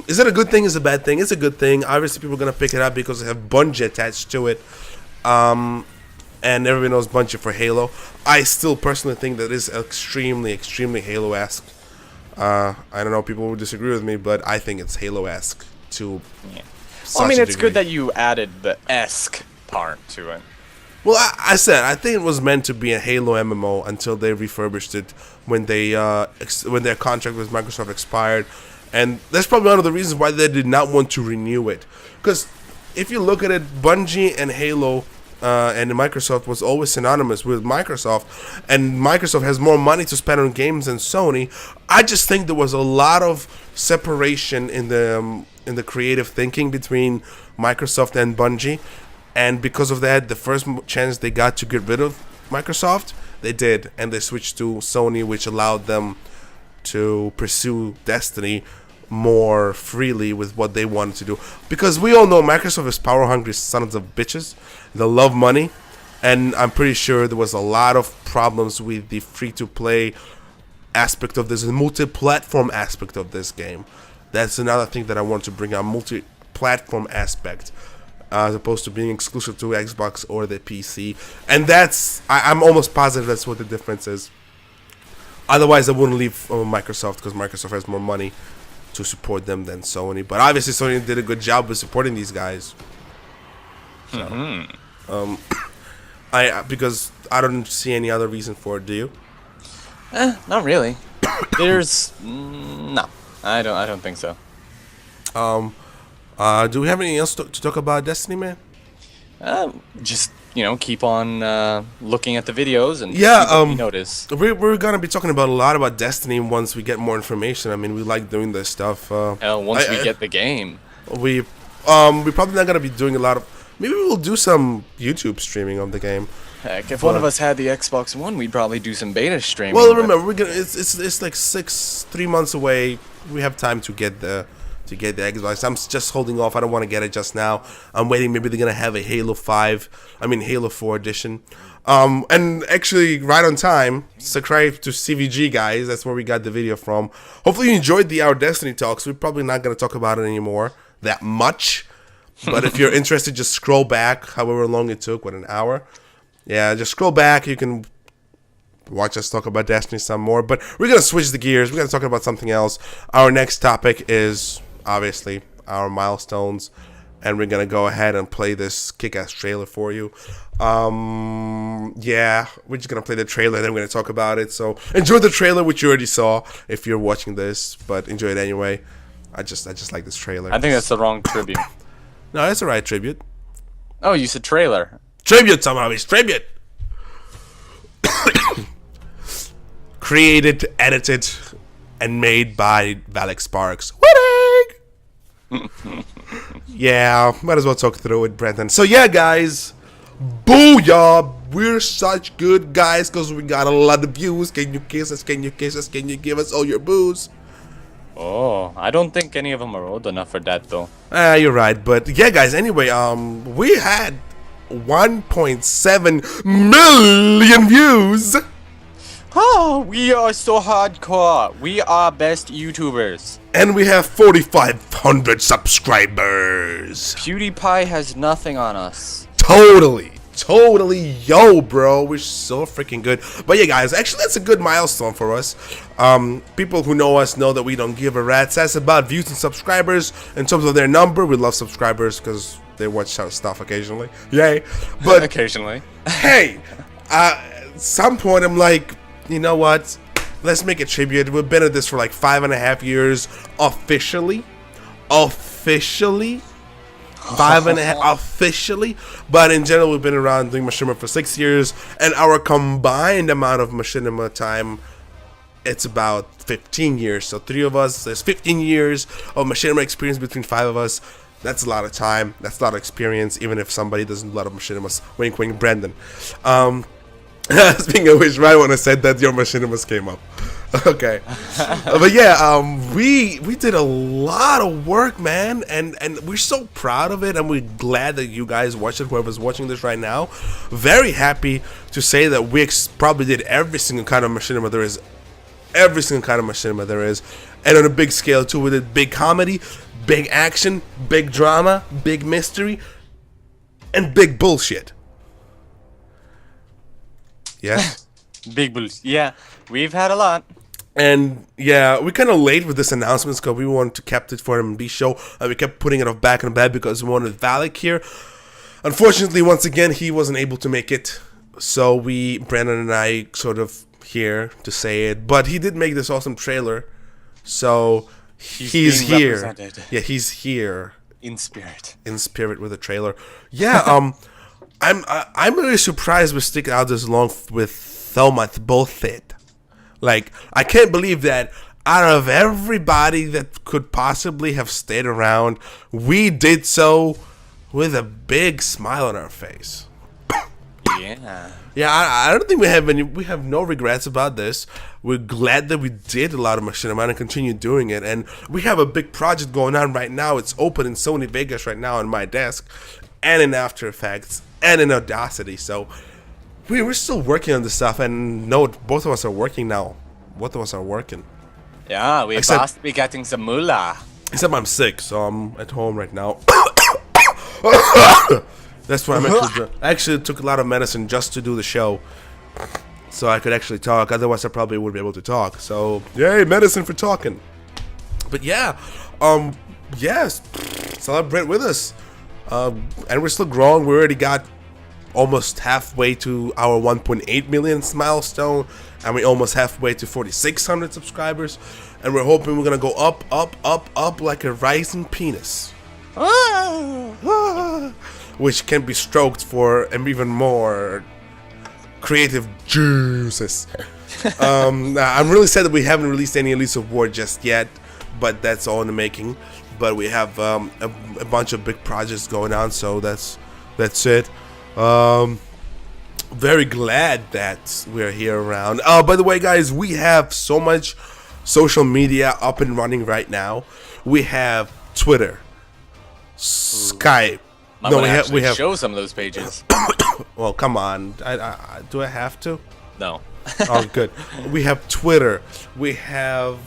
Is it a good thing? Is it a bad thing? It's a good thing. Obviously, people are going to pick it up because they have Bungie attached to it. And everybody knows Bungie for Halo. I still personally think that is extremely, extremely Halo-esque. I don't know, people would disagree with me, but I think it's Halo-esque to Well, I mean, it's degree. good that you added the esque part to it. Well, I said I think it was meant to be a Halo MMO until they refurbished it when when their contract with Microsoft expired, and that's probably one of the reasons why they did not want to renew it. Because if you look at it, Bungie and Halo and Microsoft was always synonymous with Microsoft, and Microsoft has more money to spend on games than Sony. I just think there was a lot of separation in the creative thinking between Microsoft and Bungie. And because of that, the first chance they got to get rid of Microsoft, they did. And they switched to Sony, which allowed them to pursue Destiny more freely with what they wanted to do. Because we all know Microsoft is power-hungry sons of bitches. They love money. And I'm pretty sure there was a lot of problems with the free-to-play aspect of this, the multi-platform aspect of this game. That's another thing that I want to bring up, multi-platform aspect. As opposed to being exclusive to Xbox or the PC. And I'm almost positive that's what the difference is. Otherwise, I wouldn't leave Microsoft, because Microsoft has more money to support them than Sony. But obviously, Sony did a good job with supporting these guys. So, because I don't see any other reason for it, do you? Not really. There's no. I don't think so. Do we have anything else to talk about Destiny, man? Just keep on looking at the videos and yeah, see what you notice. We're gonna be talking about a lot about Destiny once we get more information. I mean, we like doing this stuff. Once we get the game, we're probably not gonna be doing a lot of. Maybe we'll do some YouTube streaming of the game. Heck, if one of us had the Xbox One, we'd probably do some beta streaming. Well, remember, it's like 3 months away. We have time to get to get the Xbox. I'm just holding off. I don't want to get it just now. I'm waiting. Maybe they're gonna have a Halo 4 edition. And actually, right on time. Subscribe to CVG, guys. That's where we got the video from. Hopefully, you enjoyed our Destiny talks. We're probably not gonna talk about it anymore that much. But if you're interested, just scroll back. However long it took, an hour? Yeah, just scroll back. You can watch us talk about Destiny some more. But we're going to switch the gears. We're going to talk about something else. Our next topic is, obviously, our milestones. And we're going to go ahead and play this kick-ass trailer for you. Yeah, we're just going to play the trailer and then we're going to talk about it. So enjoy the trailer, which you already saw if you're watching this. But enjoy it anyway. I just like this trailer. I think that's the wrong tribute. No, that's the right tribute. Oh, you said trailer. Tribute somehow. It's tribute. Created, edited, and made by Valek Sparks. Winning! Yeah, might as well talk through it, Brendan. So yeah, guys. Booyah! We're such good guys because we got a lot of views. Can you kiss us? Can you kiss us? Can you give us all your booze? Oh, I don't think any of them are old enough for that, though. You're right. But yeah, guys, anyway, we had 1.7 million views. Oh, we are so hardcore. We are best YouTubers. And we have 4,500 subscribers. PewDiePie has nothing on us. Totally, yo, bro. We're so freaking good. But yeah, guys, actually, that's a good milestone for us. People who know us know that we don't give a rat's ass about views and subscribers in terms of their number. We love subscribers because they watch our stuff occasionally. Yay. But occasionally. Hey, at some point, I'm like, you know what? Let's make a tribute. We've been at this for like 5.5 years officially. 5.5 officially, but in general we've been around doing Machinima for 6 years, and our combined amount of Machinima time, it's about 15 years. So 3 of us, there's 15 years of Machinima experience between 5 of us. That's a lot of time. That's a lot of experience, even if somebody doesn't do a lot of Machinimas. Wink, wink, Brendan. Speaking of which, right when I said that, your Machinimas came up. Okay. But yeah, we did a lot of work, man, and we're so proud of it, and we're glad that you guys watched it, whoever's watching this right now. Very happy to say that we probably did every single kind of Machinima there is. Every single kind of Machinima there is. And on a big scale, too. We did big comedy, big action, big drama, big mystery, and big bullshit. Yes? Big bulls. Yeah, we've had a lot. And yeah, we're kind of late with this announcements because we wanted to keep it for MB show, and we kept putting it off back and back because we wanted Valek here. Unfortunately, once again, he wasn't able to make it, so Brandon and I, sort of here to say it. But he did make this awesome trailer, so he's here. Represented. Yeah, he's here In spirit. in spirit with a trailer. Yeah, I'm really surprised we stick out this long with so much bullshit. Like, I can't believe that out of everybody that could possibly have stayed around, we did so with a big smile on our face. Yeah. Yeah, I don't think we have no regrets about this. We're glad that we did a lot of Machinima and continue doing it. And we have a big project going on right now. It's open in Sony Vegas right now on my desk, and in After Effects, and in Audacity. So we're still working on this stuff, and no, both of us are working now. Both of us are working. Yeah, we must be getting some moolah. Except I'm sick, so I'm at home right now. That's why I'm I actually took a lot of medicine just to do the show, so I could actually talk. Otherwise, I probably wouldn't be able to talk. So, yay, medicine for talking. But yeah, yes, celebrate with us. And we're still growing. We already got almost halfway to our 1.8 million milestone, and we're almost halfway to 4,600 subscribers. And we're hoping we're gonna go up, up, up, up like a rising penis. Which can be stroked for even more creative juices. I'm really sad that we haven't released any Elise of War just yet, but that's all in the making. But we have a bunch of big projects going on, so that's it. Very glad that we're here around. By the way, guys, we have so much social media up and running right now. We have Twitter, Skype. I'm No, gonna we have. show some of those pages. Well, come on. Do I have to? No. Oh, good. We have Twitter. We have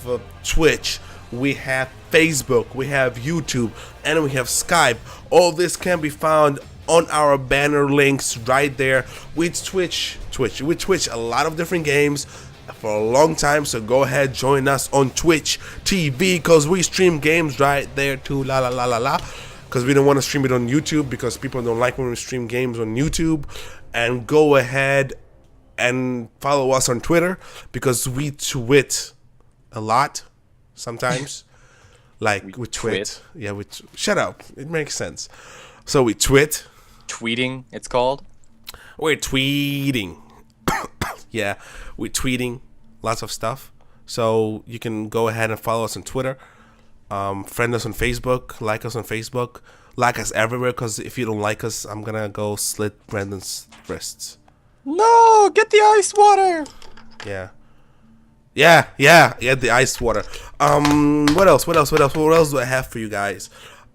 Twitch. We have Facebook. We have YouTube, and we have Skype. All this can be found on our banner links right there. We Twitch a lot of different games for a long time, so go ahead, join us on Twitch TV, because we stream games right there too. La la la la la. Because we don't want to stream it on YouTube, because people don't like when we stream games on YouTube. And go ahead and follow us on Twitter, because we twit a lot sometimes. Like we twit. Yeah, shut up. It makes sense. So we twit. Tweeting, it's called. We're tweeting. Yeah, we're tweeting lots of stuff. So you can go ahead and follow us on Twitter. Friend us on Facebook. Like us on Facebook. Like us everywhere, because if you don't like us, I'm going to go slit Brandon's wrists. No, get the ice water. Yeah. The ice water. What else do I have for you guys?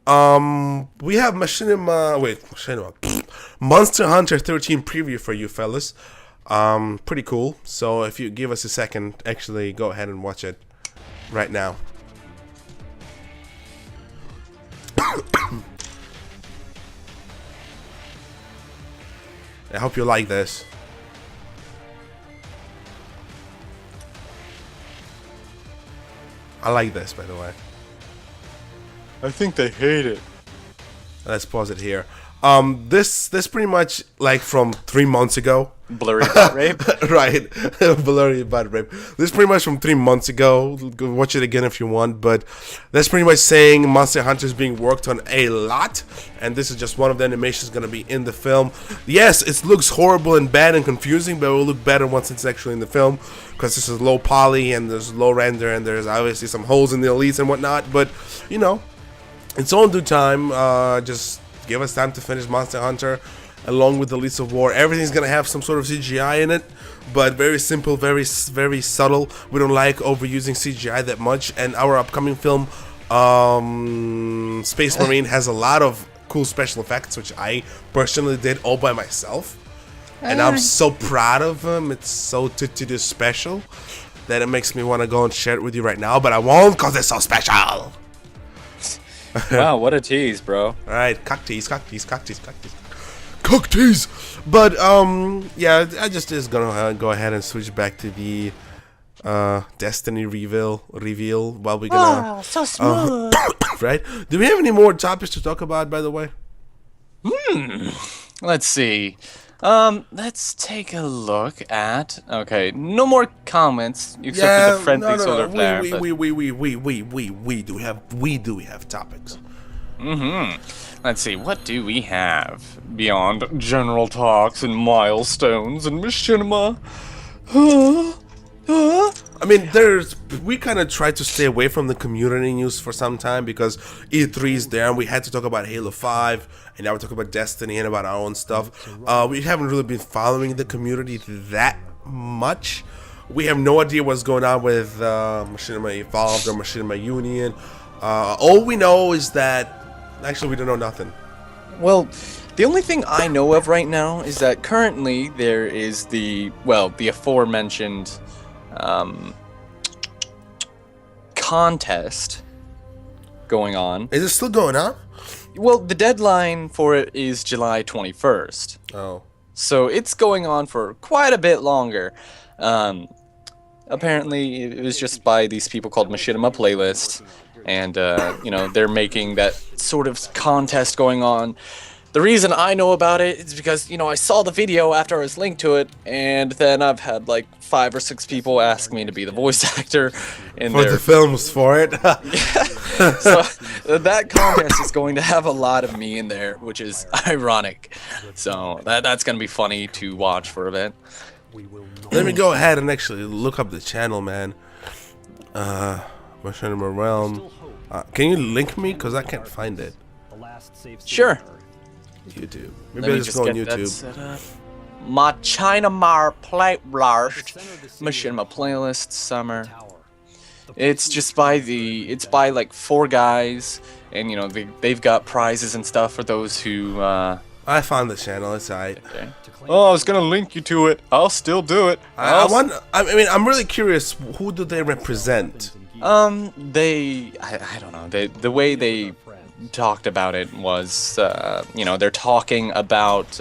We have Machinima. Monster Hunter 13 preview for you fellas. Pretty cool. So if you give us a second, actually go ahead and watch it right now. I hope you like this. I like this, by the way. I think they hate it. Let's pause it here. This pretty much like from 3 months ago. Blurry butt rape. Right, blurry butt rape. This is pretty much from 3 months ago. Go watch it again if you want. But that's pretty much saying Monster Hunter is being worked on a lot, and this is just one of the animations going to be in the film. Yes, it looks horrible and bad and confusing, but it will look better once it's actually in the film, because this is low poly and there's low render and there's obviously some holes in the elites and whatnot. But you know, it's all in due time. Just give us time to finish Monster Hunter. Along with the Elites of War, everything's gonna have some sort of CGI in it, but very simple, very subtle. We don't like overusing CGI that much. And our upcoming film, Space Marine, has a lot of cool special effects, which I personally did all by myself, and I'm so proud of them. It's so special that it makes me want to go and share it with you right now, but I won't, because it's so special. Wow, what a tease, bro. All right, cock tease. But yeah, I just is gonna go ahead and switch back to the Destiny reveal while we're gonna so smooth. right? Do we have any more topics to talk about, by the way? Let's see. Let's take a look at. Okay, no more comments except for the friendly solar flare. We do have topics. Let's see, what do we have beyond general talks and milestones and machinima? I mean, we kind of tried to stay away from the community news for some time, because E3 is there and we had to talk about Halo 5, and now we're talking about Destiny and about our own stuff. We haven't really been following the community that much. We have no idea what's going on with Machinima Evolved or Machinima Union. All we know is that actually we don't know nothing. Well, the only thing I know of right now is that currently there is the aforementioned contest going on. Is it still going on? Well, the deadline for it is July 21st. Oh. So it's going on for quite a bit longer. Apparently, it was just by these people called Machinima Playlist. And, you know, they're making that sort of contest going on. The reason I know about it is because, you know, I saw the video after I was linked to it, and then I've had like 5 or 6 people ask me to be the voice actor in for their the films for it. So that contest is going to have a lot of me in there, which is ironic. So that's going to be funny to watch for a bit. Let me go ahead and actually look up the channel, man. Machinima Realm. Can you link me? Because I can't find it. Sure. YouTube. Maybe I'll just go on YouTube. Machinima Playlist. Machinima Playlist Summer. It's just by like 4 guys, and they've got prizes and stuff for those who. I found the channel. It's alright. Okay. Oh, I was gonna link you to it. I'll still do it. I mean, I'm really curious. Who do they represent? I don't know. The way they talked about it was, they're talking about,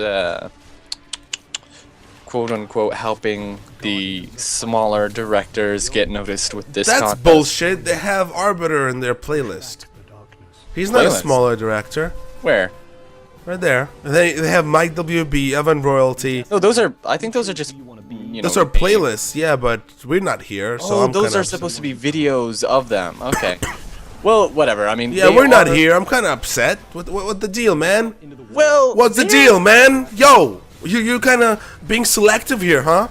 quote unquote, helping the smaller directors get noticed with this That's contest. bullshit. They have Arbiter in their playlist. He's not a smaller director. Where? Right there. They have Mike WB, Evan Royalty. No, I think those are just, Those are playlists, yeah, but we're not here, so I'm those are supposed to be videos of them. Okay. Well, whatever. I mean, yeah, we're not here. I'm kind of upset. What the deal, man? Well, What's the deal, man? Yo, you're kind of being selective here, huh?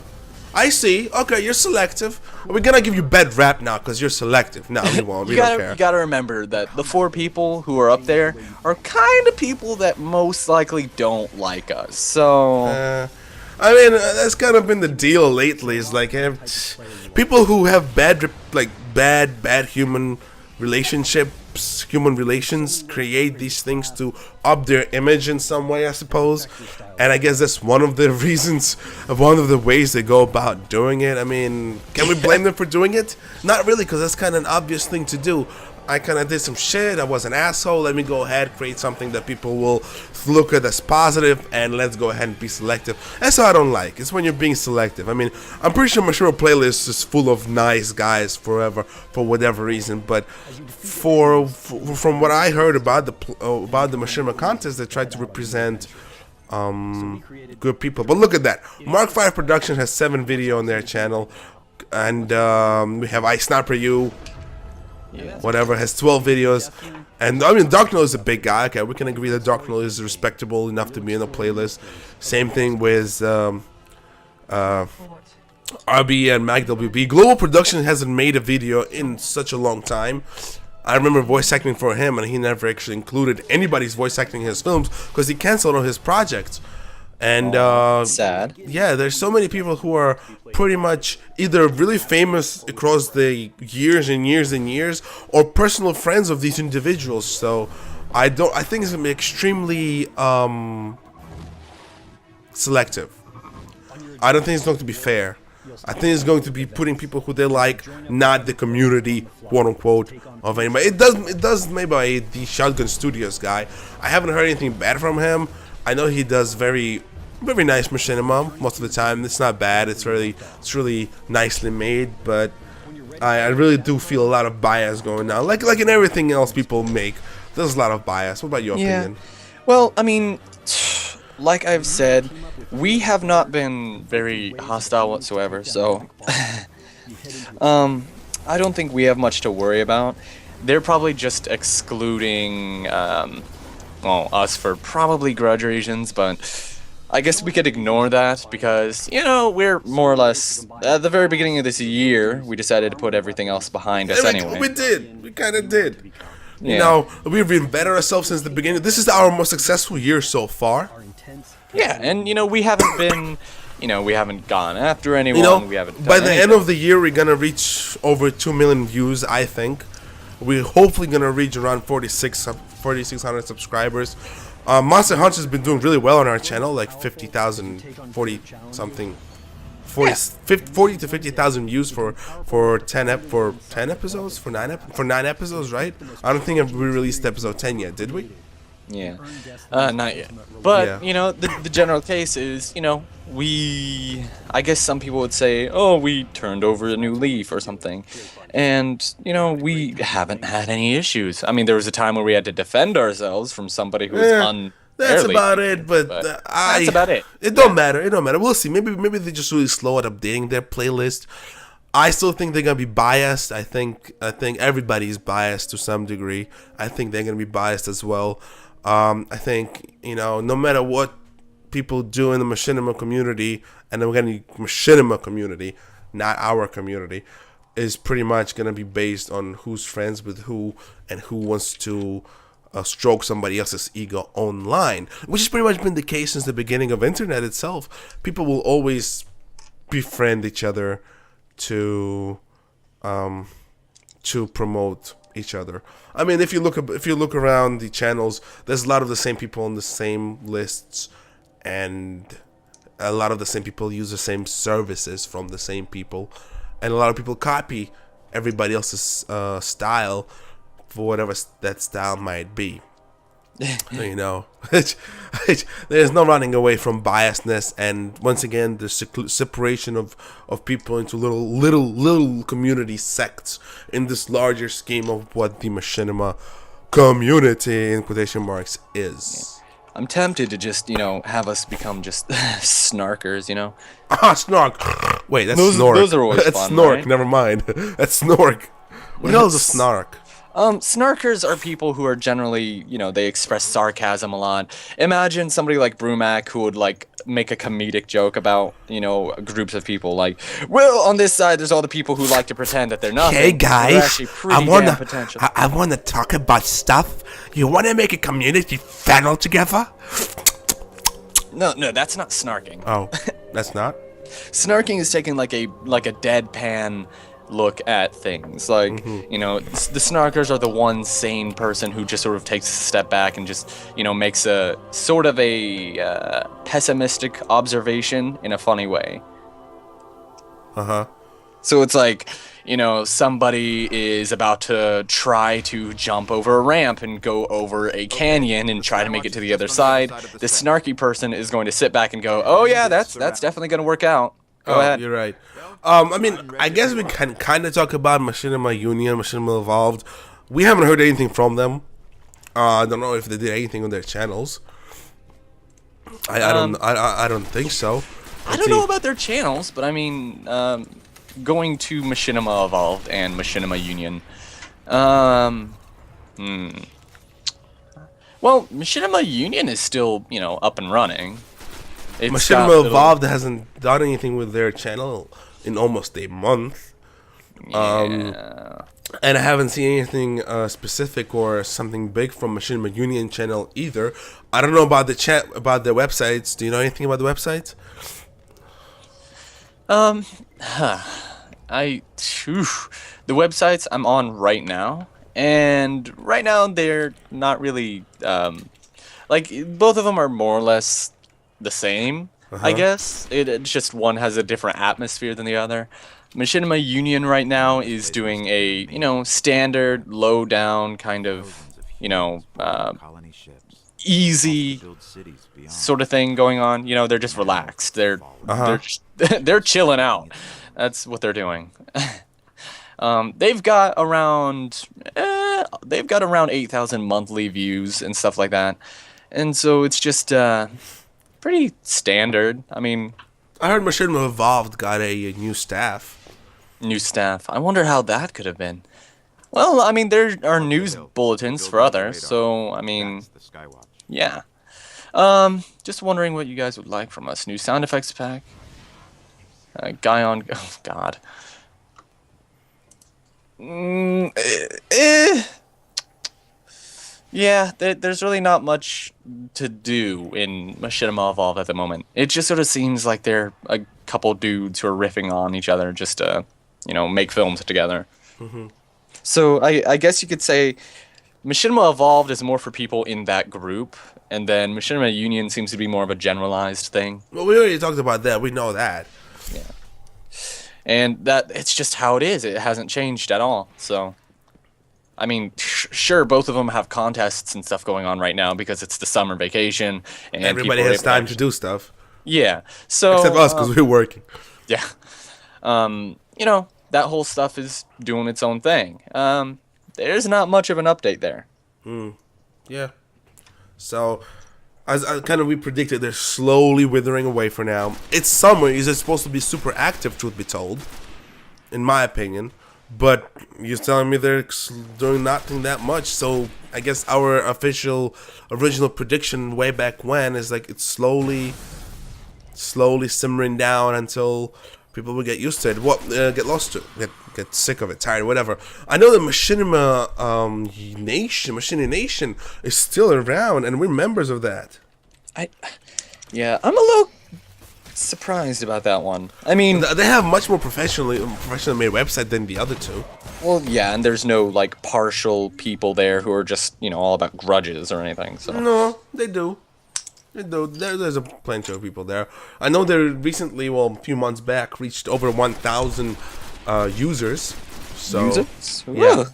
I see. Okay, you're selective. We're gonna give you bad rap now because you're selective. No, we won't. We don't care. You gotta remember that the 4 people who are up there are kind of people that most likely don't like us. So. I mean, that's kind of been the deal lately. It's like people who have bad human relationships, human relations, create these things to up their image in some way, I suppose. And I guess that's one of the reasons, one of the ways they go about doing it. I mean, can we blame them for doing it? Not really, because that's kind of an obvious thing to do. I kind of did some shit. I was an asshole. Let me go ahead, create something that people will look at as positive, and let's go ahead and be selective. That's what I don't like. It's when you're being selective. I mean, I'm pretty sure Machinima playlist is full of nice guys forever, for whatever reason. But from what I heard about the Machinima contest, they tried to represent good people. But look at that. Mark 5 Production has 7 video on their channel, and we have I Sniper You. Whatever, has 12 videos, and I mean Dark Null is a big guy. Okay, we can agree that Dark Null is respectable enough to be in the playlist. Same thing with RB and MacWB. Global Production hasn't made a video in such a long time. I remember voice acting for him, and he never actually included anybody's voice acting in his films because he canceled all his projects. And sad. Yeah, there's so many people who are pretty much either really famous across the years and years and years, or personal friends of these individuals. So I think it's gonna be extremely selective. I don't think it's going to be fair. I think it's going to be putting people who they like, not the community, quote unquote, of anybody. It does maybe the Shotgun Studios guy. I haven't heard anything bad from him. I know he does very nice machinima most of the time. It's not bad. It's really nicely made, but I really do feel a lot of bias going on. Like in everything else people make, there's a lot of bias. What about your opinion? Well, I mean, like I've said, we have not been very hostile whatsoever, so I don't think we have much to worry about. They're probably just excluding us for probably grudge reasons, but I guess we could ignore that because, we're more or less, at the very beginning of this year, we decided to put everything else behind us anyway. We did. We kind of did. Yeah. We've been better ourselves since the beginning. This is our most successful year so far. Yeah, and, we haven't been, we haven't gone after anyone. We haven't done by the anything. end of the year, we're going to reach over 2 million views, I think. We're hopefully going to reach around 4,600 subscribers. Monster Hunter has been doing really well on our channel, like 50,000, 40 something, 40 to 50,000 views for 9 episodes, right? I don't think we released episode 10 yet, did we? Yeah, not yet. But Yeah. the general case is, I guess some people would say, oh, we turned over a new leaf or something. And, we haven't had any issues. I mean, there was a time where we had to defend ourselves from somebody who was unfairly. That's about it, but that's about it. It don't matter. It don't matter. We'll see. Maybe they're just really slow at updating their playlist. I still think they're gonna be biased. I think everybody's biased to some degree. I think they're gonna be biased as well. I think no matter what people do in the Machinima community, and we're gonna Machinima community, not our community, is pretty much gonna be based on who's friends with who and who wants to stroke somebody else's ego online, which has pretty much been the case since the beginning of internet itself. People will always befriend each other to promote each other. I mean, if you look around the channels, there's a lot of the same people on the same lists, and a lot of the same people use the same services from the same people, and a lot of people copy everybody else's style for whatever that style might be. You know, there's no running away from biasness, and once again, the separation of people into little community sects in this larger scheme of what the Machinima community in quotation marks is. I'm tempted to just, have us become just snarkers, Snark. Wait, that's Snork. Those are always that's fun, Snork. right? Never mind. That's Snork. What the hell is a snark? Snarkers are people who are generally, they express sarcasm a lot. Imagine somebody like Brumac who would, make a comedic joke about, groups of people. Like, well, on this side, there's all the people who like to pretend that they're nothing. Hey, They're guys, actually pretty damn potential. I want to talk about stuff. You want to make a community funnel together? No, that's not snarking. Oh, that's not? Snarking is taking, like a deadpan look at things. Like, the snarkers are the one sane person who just sort of takes a step back and just, makes a sort of a pessimistic observation in a funny way. So it's like, somebody is about to try to jump over a ramp and go over a canyon and try to make it to the other side. The snarky person is going to sit back and go, oh yeah, that's definitely going to work out. Go ahead. You're right. I mean, I guess we can kind of talk about Machinima Union, Machinima Evolved. We haven't heard anything from them. I don't know if they did anything on their channels. I don't think so. I don't know about their channels, but I mean, going to Machinima Evolved and Machinima Union. Well, Machinima Union is still, up and running. Machinima Evolved hasn't done anything with their channel in almost a month. Yeah. And I haven't seen anything specific or something big from Machinima Union channel either. I don't know about the their websites. Do you know anything about the websites? The websites I'm on right now, and right now they're not really both of them are more or less the same. I guess it's just one has a different atmosphere than the other. Machinima Union right now is doing a standard low down kind of easy sort of thing going on. They're just relaxed. They're they're chilling out. That's what they're doing. They've got around 8,000 monthly views and stuff like that, and so it's just pretty standard. I mean, I heard Machinima Evolved got a new staff. I wonder how that could have been. Well, I mean, there are news bulletins for others, so I mean, yeah. Just wondering what you guys would like from us. New sound effects pack. Guy on. Oh God. Yeah, there's really not much to do in Machinima Evolved at the moment. It just sort of seems like they're a couple dudes who are riffing on each other just to, make films together. So I guess you could say Machinima Evolved is more for people in that group, and then Machinima Union seems to be more of a generalized thing. Well, we already talked about that. We know that. Yeah. And that it's just how it is. It hasn't changed at all. So, I mean, sure, both of them have contests and stuff going on right now because it's the summer vacation and everybody has time to do stuff. Yeah. So except us because we're working. Yeah. That whole stuff is doing its own thing. There's not much of an update there. Yeah. So, as we predicted, they're slowly withering away for now. It's summer. Is it supposed to be super active, truth be told, in my opinion. But you're telling me they're doing nothing that much. So, I guess our original prediction way back when is it's slowly simmering down until people will get used to it. Get lost to it. Get sick of it, tired, whatever. I know the Machinima Nation is still around, and we're members of that. I'm a little surprised about that one. I mean, They have much more professionally made website than the other two. well, yeah, and there's no like partial people there who are just all about grudges or anything. So No, they do. They do. There's a plenty of people there. I know they recently, well, a few months back, reached over 1,000 users. So users, yeah.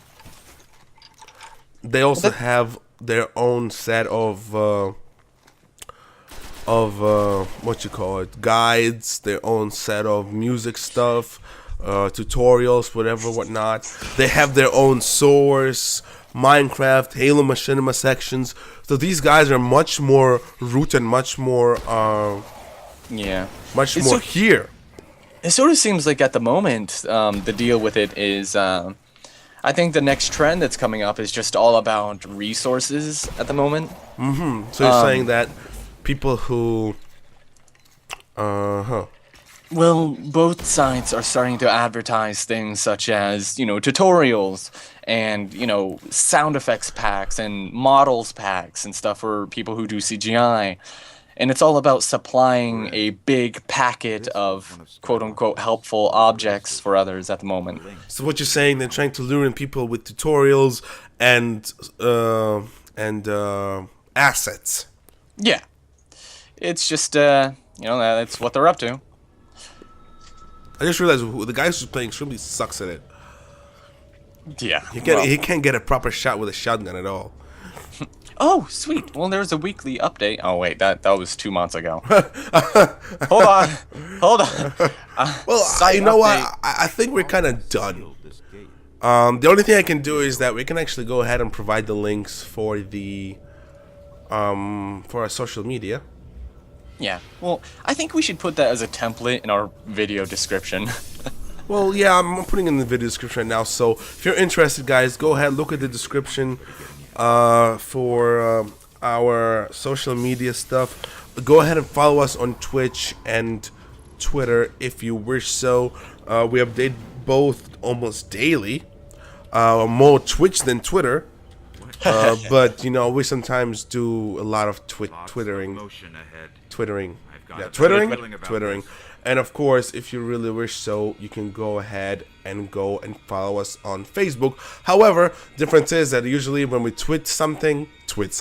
They also have their own set of what you call it, guides, their own set of music stuff, tutorials, whatever, whatnot. They have their own source, Minecraft, Halo, Machinima sections. So these guys are much more rooted, much more yeah, much It's more so- here. it sort of seems like at the moment the deal with it is. I think the next trend that's coming up is just all about resources at the moment. So you're saying that people who Well, both sites are starting to advertise things such as, tutorials and, sound effects packs and models packs and stuff for people who do CGI. And it's all about supplying a big packet of quote-unquote helpful objects for others at the moment. So what you're saying, they're trying to lure in people with tutorials and assets. Yeah. It's just, that's what they're up to. I just realized the guy who's playing really sucks at it. Yeah. He can't get a proper shot with a shotgun at all. Oh, sweet. Well, there's a weekly update. Oh, wait, that was 2 months ago. Hold on. Well, Site you know what? update. I think we're kind of done. The only thing I can do is that we can actually go ahead and provide the links for the for our social media. Yeah. Well, I think we should put that as a template in our video description. Well, yeah, I'm putting in the video description right now. So if you're interested, guys, go ahead, look at the description for our social media stuff. Go ahead and follow us on Twitch and Twitter if you wish so. We update both almost daily. More Twitch than Twitter. But, we sometimes do a lot of twittering. Twittering. And of course, if you really wish so, you can go ahead and follow us on Facebook. However, difference is that usually when we Twitter something, Twitter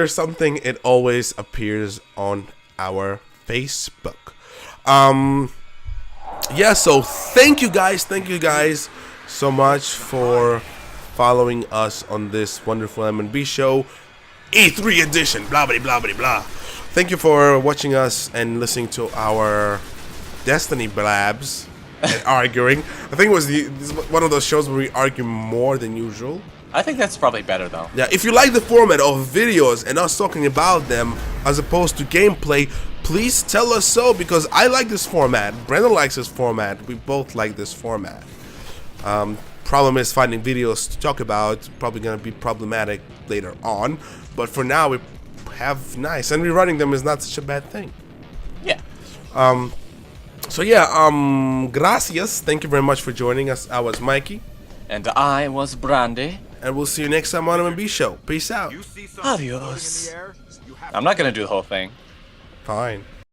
something, it always appears on our Facebook. Yeah, so thank you guys so much for following us on this wonderful M&B show, E3 edition, blah blah blah blah blah. Thank you for watching us and listening to our Destiny blabs and arguing. I think this is one of those shows where we argue more than usual. I think that's probably better, though. Yeah, if you like the format of videos and us talking about them as opposed to gameplay, please tell us so, because I like this format. Brandon likes this format. We both like this format. Problem is finding videos to talk about. Probably going to be problematic later on. But for now, we have nice. And rerunning them is not such a bad thing. Yeah. So yeah, gracias. Thank you very much for joining us. I was Mikey. And I was Brandy. And we'll see you next time on M&B Show. Peace out. Adios. I'm not gonna do the whole thing. Fine.